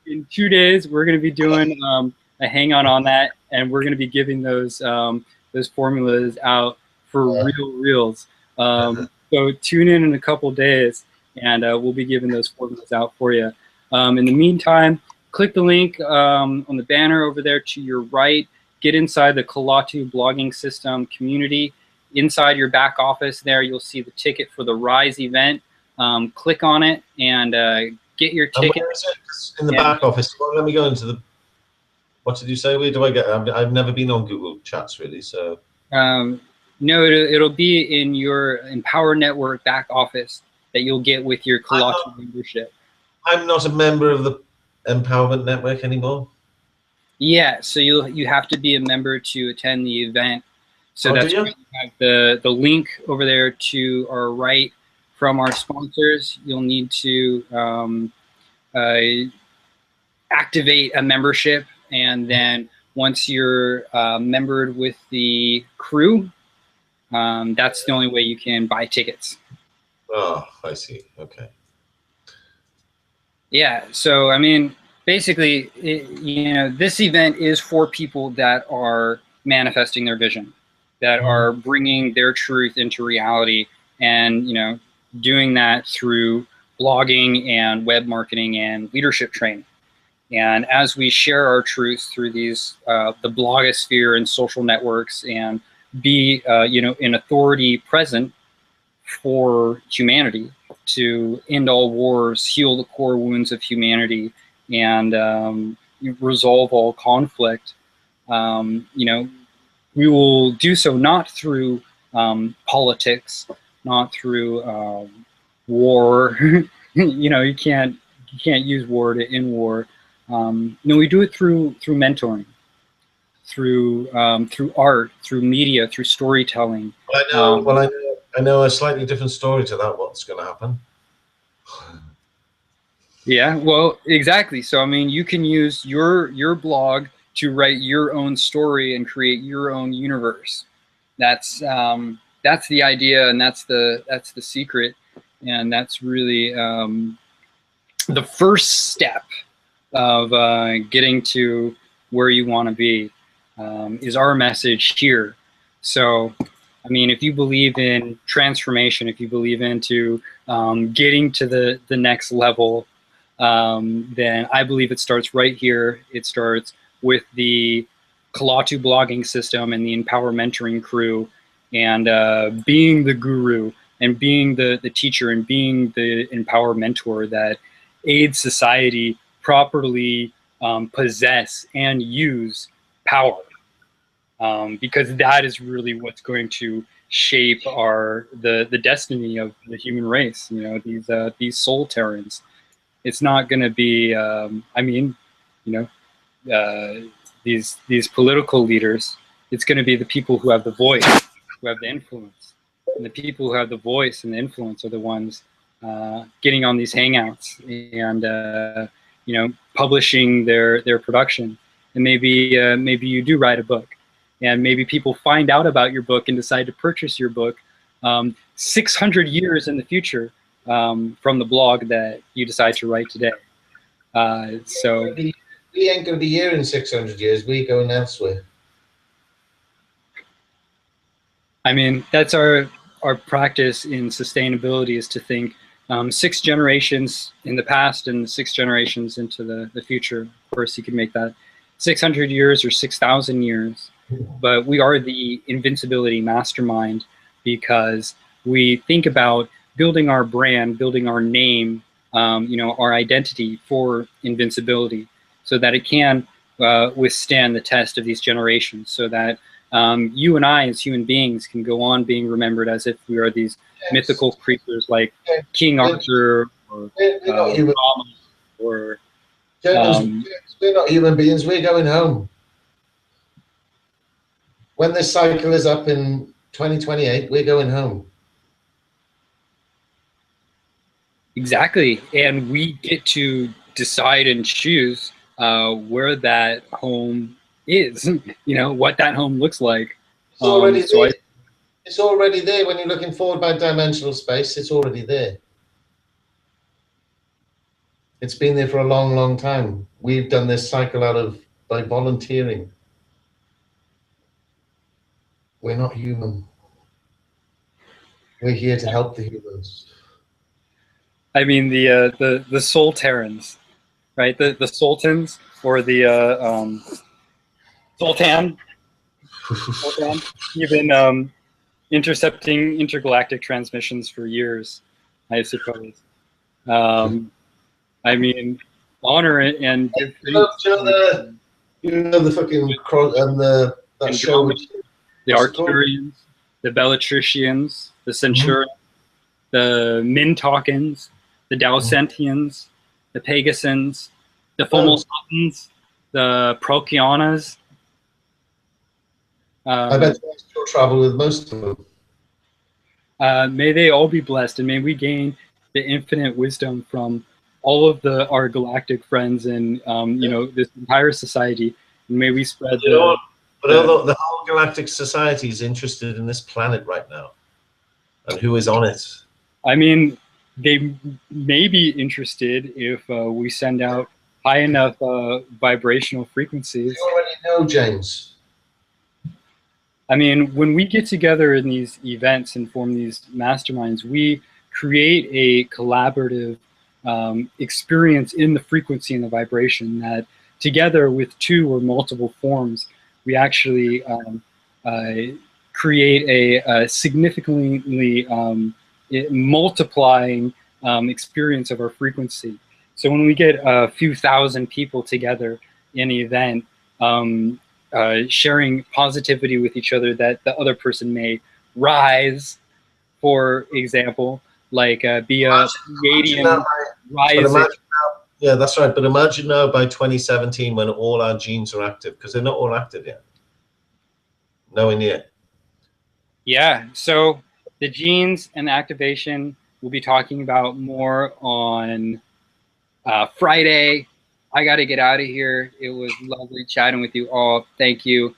A: in 2 days, we're going to be doing a hangout on that, and we're going to be giving those formulas out for reals. So tune in a couple days, and we'll be giving those formulas out for you. In the meantime, click the link on the banner over there to your right. Get inside the Kalatu blogging system community. Inside your back office there, you'll see the ticket for the Rise event. Click on it and get your ticket.
E: Where is it? In the back office. Well, let me go into the... What did you say? Where do I get... I've never been on Google Chats, really, so...
A: No, it'll be in your Empower Network back office that you'll get with your Kalatu membership.
E: I'm not a member of the Empowerment Network anymore.
A: Yeah, so you have to be a member to attend the event. So that's why you have the link over there to our right from our sponsors. You'll need to activate a membership, and then once you're membered with the crew, that's the only way you can buy tickets.
E: Oh, I see. Okay.
A: Yeah, so I mean, basically, you know, this event is for people that are manifesting their vision, that are bringing their truth into reality, and, you know, doing that through blogging and web marketing and leadership training. And as we share our truths through these, the blogosphere and social networks, and be, you know, an authority present for humanity to end all wars, heal the core wounds of humanity, and resolve all conflict, you know, we will do so not through politics, not through war. You know, you can't use war to end war. No, we do it through mentoring, through art, through media, through storytelling.
E: I know. Well, I know a slightly different story to that. What's going to happen?
A: Yeah, well, exactly. So I mean, you can use your blog to write your own story and create your own universe. That's the idea, and that's the secret, and that's really the first step of getting to where you want to be, is our message here. So, I mean, if you believe in transformation, if you believe into getting to the next level, then I believe it starts right here. It starts with the Kalatu blogging system and the Empower Mentoring crew, and being the guru, and being the teacher, and being the Empower Mentor that aids society properly possess and use power. Because that is really what's going to shape the destiny of the human race. You know, these soul terrans. It's not going to be. I mean, you know, these political leaders. It's going to be the people who have the voice, who have the influence, and the people who have the voice and the influence are the ones getting on these hangouts and you know, publishing their production. And maybe you do write a book. And maybe people find out about your book and decide to purchase your book 600 years in the future from the blog that you decide to write today. So
E: we ain't going to be here in 600 years. We're going elsewhere.
A: I mean, that's our practice in sustainability, is to think 6 generations in the past and 6 generations into the future. Of course, you could make that 600 years or 6,000 years. But we are the invincibility mastermind because we think about building our brand, building our name, our identity for invincibility, so that it can withstand the test of these generations, so that you and I as human beings can go on being remembered as if we are these mythical creatures like King Arthur or Thomas or...
E: we're not human beings, we're going home. When this cycle is up in 2028, we're going home.
A: Exactly, and we get to decide and choose where that home is, what that home looks like.
E: It's already there. It's already there. When you're looking forward by dimensional space, it's already there. It's been there for a long, long time. We've done this cycle by volunteering. We're not human. We're here to help the humans.
A: I mean, the Solterans, right? The Sultans, or the Sultan. You've been intercepting intergalactic transmissions for years, I suppose. I mean, honor it and give thanks.
E: The fucking that show.
A: The Arcturians, the Bellatricians, the Centurions, the Mintalkins, the Dalsentians, the Pegasons, the Fomosatans, the Procyonas.
E: I bet you still travel with most of them.
A: May they all be blessed, and may we gain the infinite wisdom from all of our galactic friends and this entire society. And may we spread the
E: whole galactic society is interested in this planet right now, and who is on it.
A: I mean, they may be interested if we send out high enough vibrational frequencies.
E: You already know, James.
A: I mean, when we get together in these events and form these masterminds, we create a collaborative experience in the frequency and the vibration that, together with 2 or multiple forms, we actually create a significantly multiplying experience of our frequency. So when we get a few thousand people together in an event, sharing positivity with each other, that the other person may rise, for example, like be a Pleiadian rising.
E: Yeah, that's right. But imagine now by 2017 when all our genes are active, because they're not all active yet. Nowhere near.
A: Yeah, so the genes and the activation we'll be talking about more on Friday. I got to get out of here. It was lovely chatting with you all. Thank you.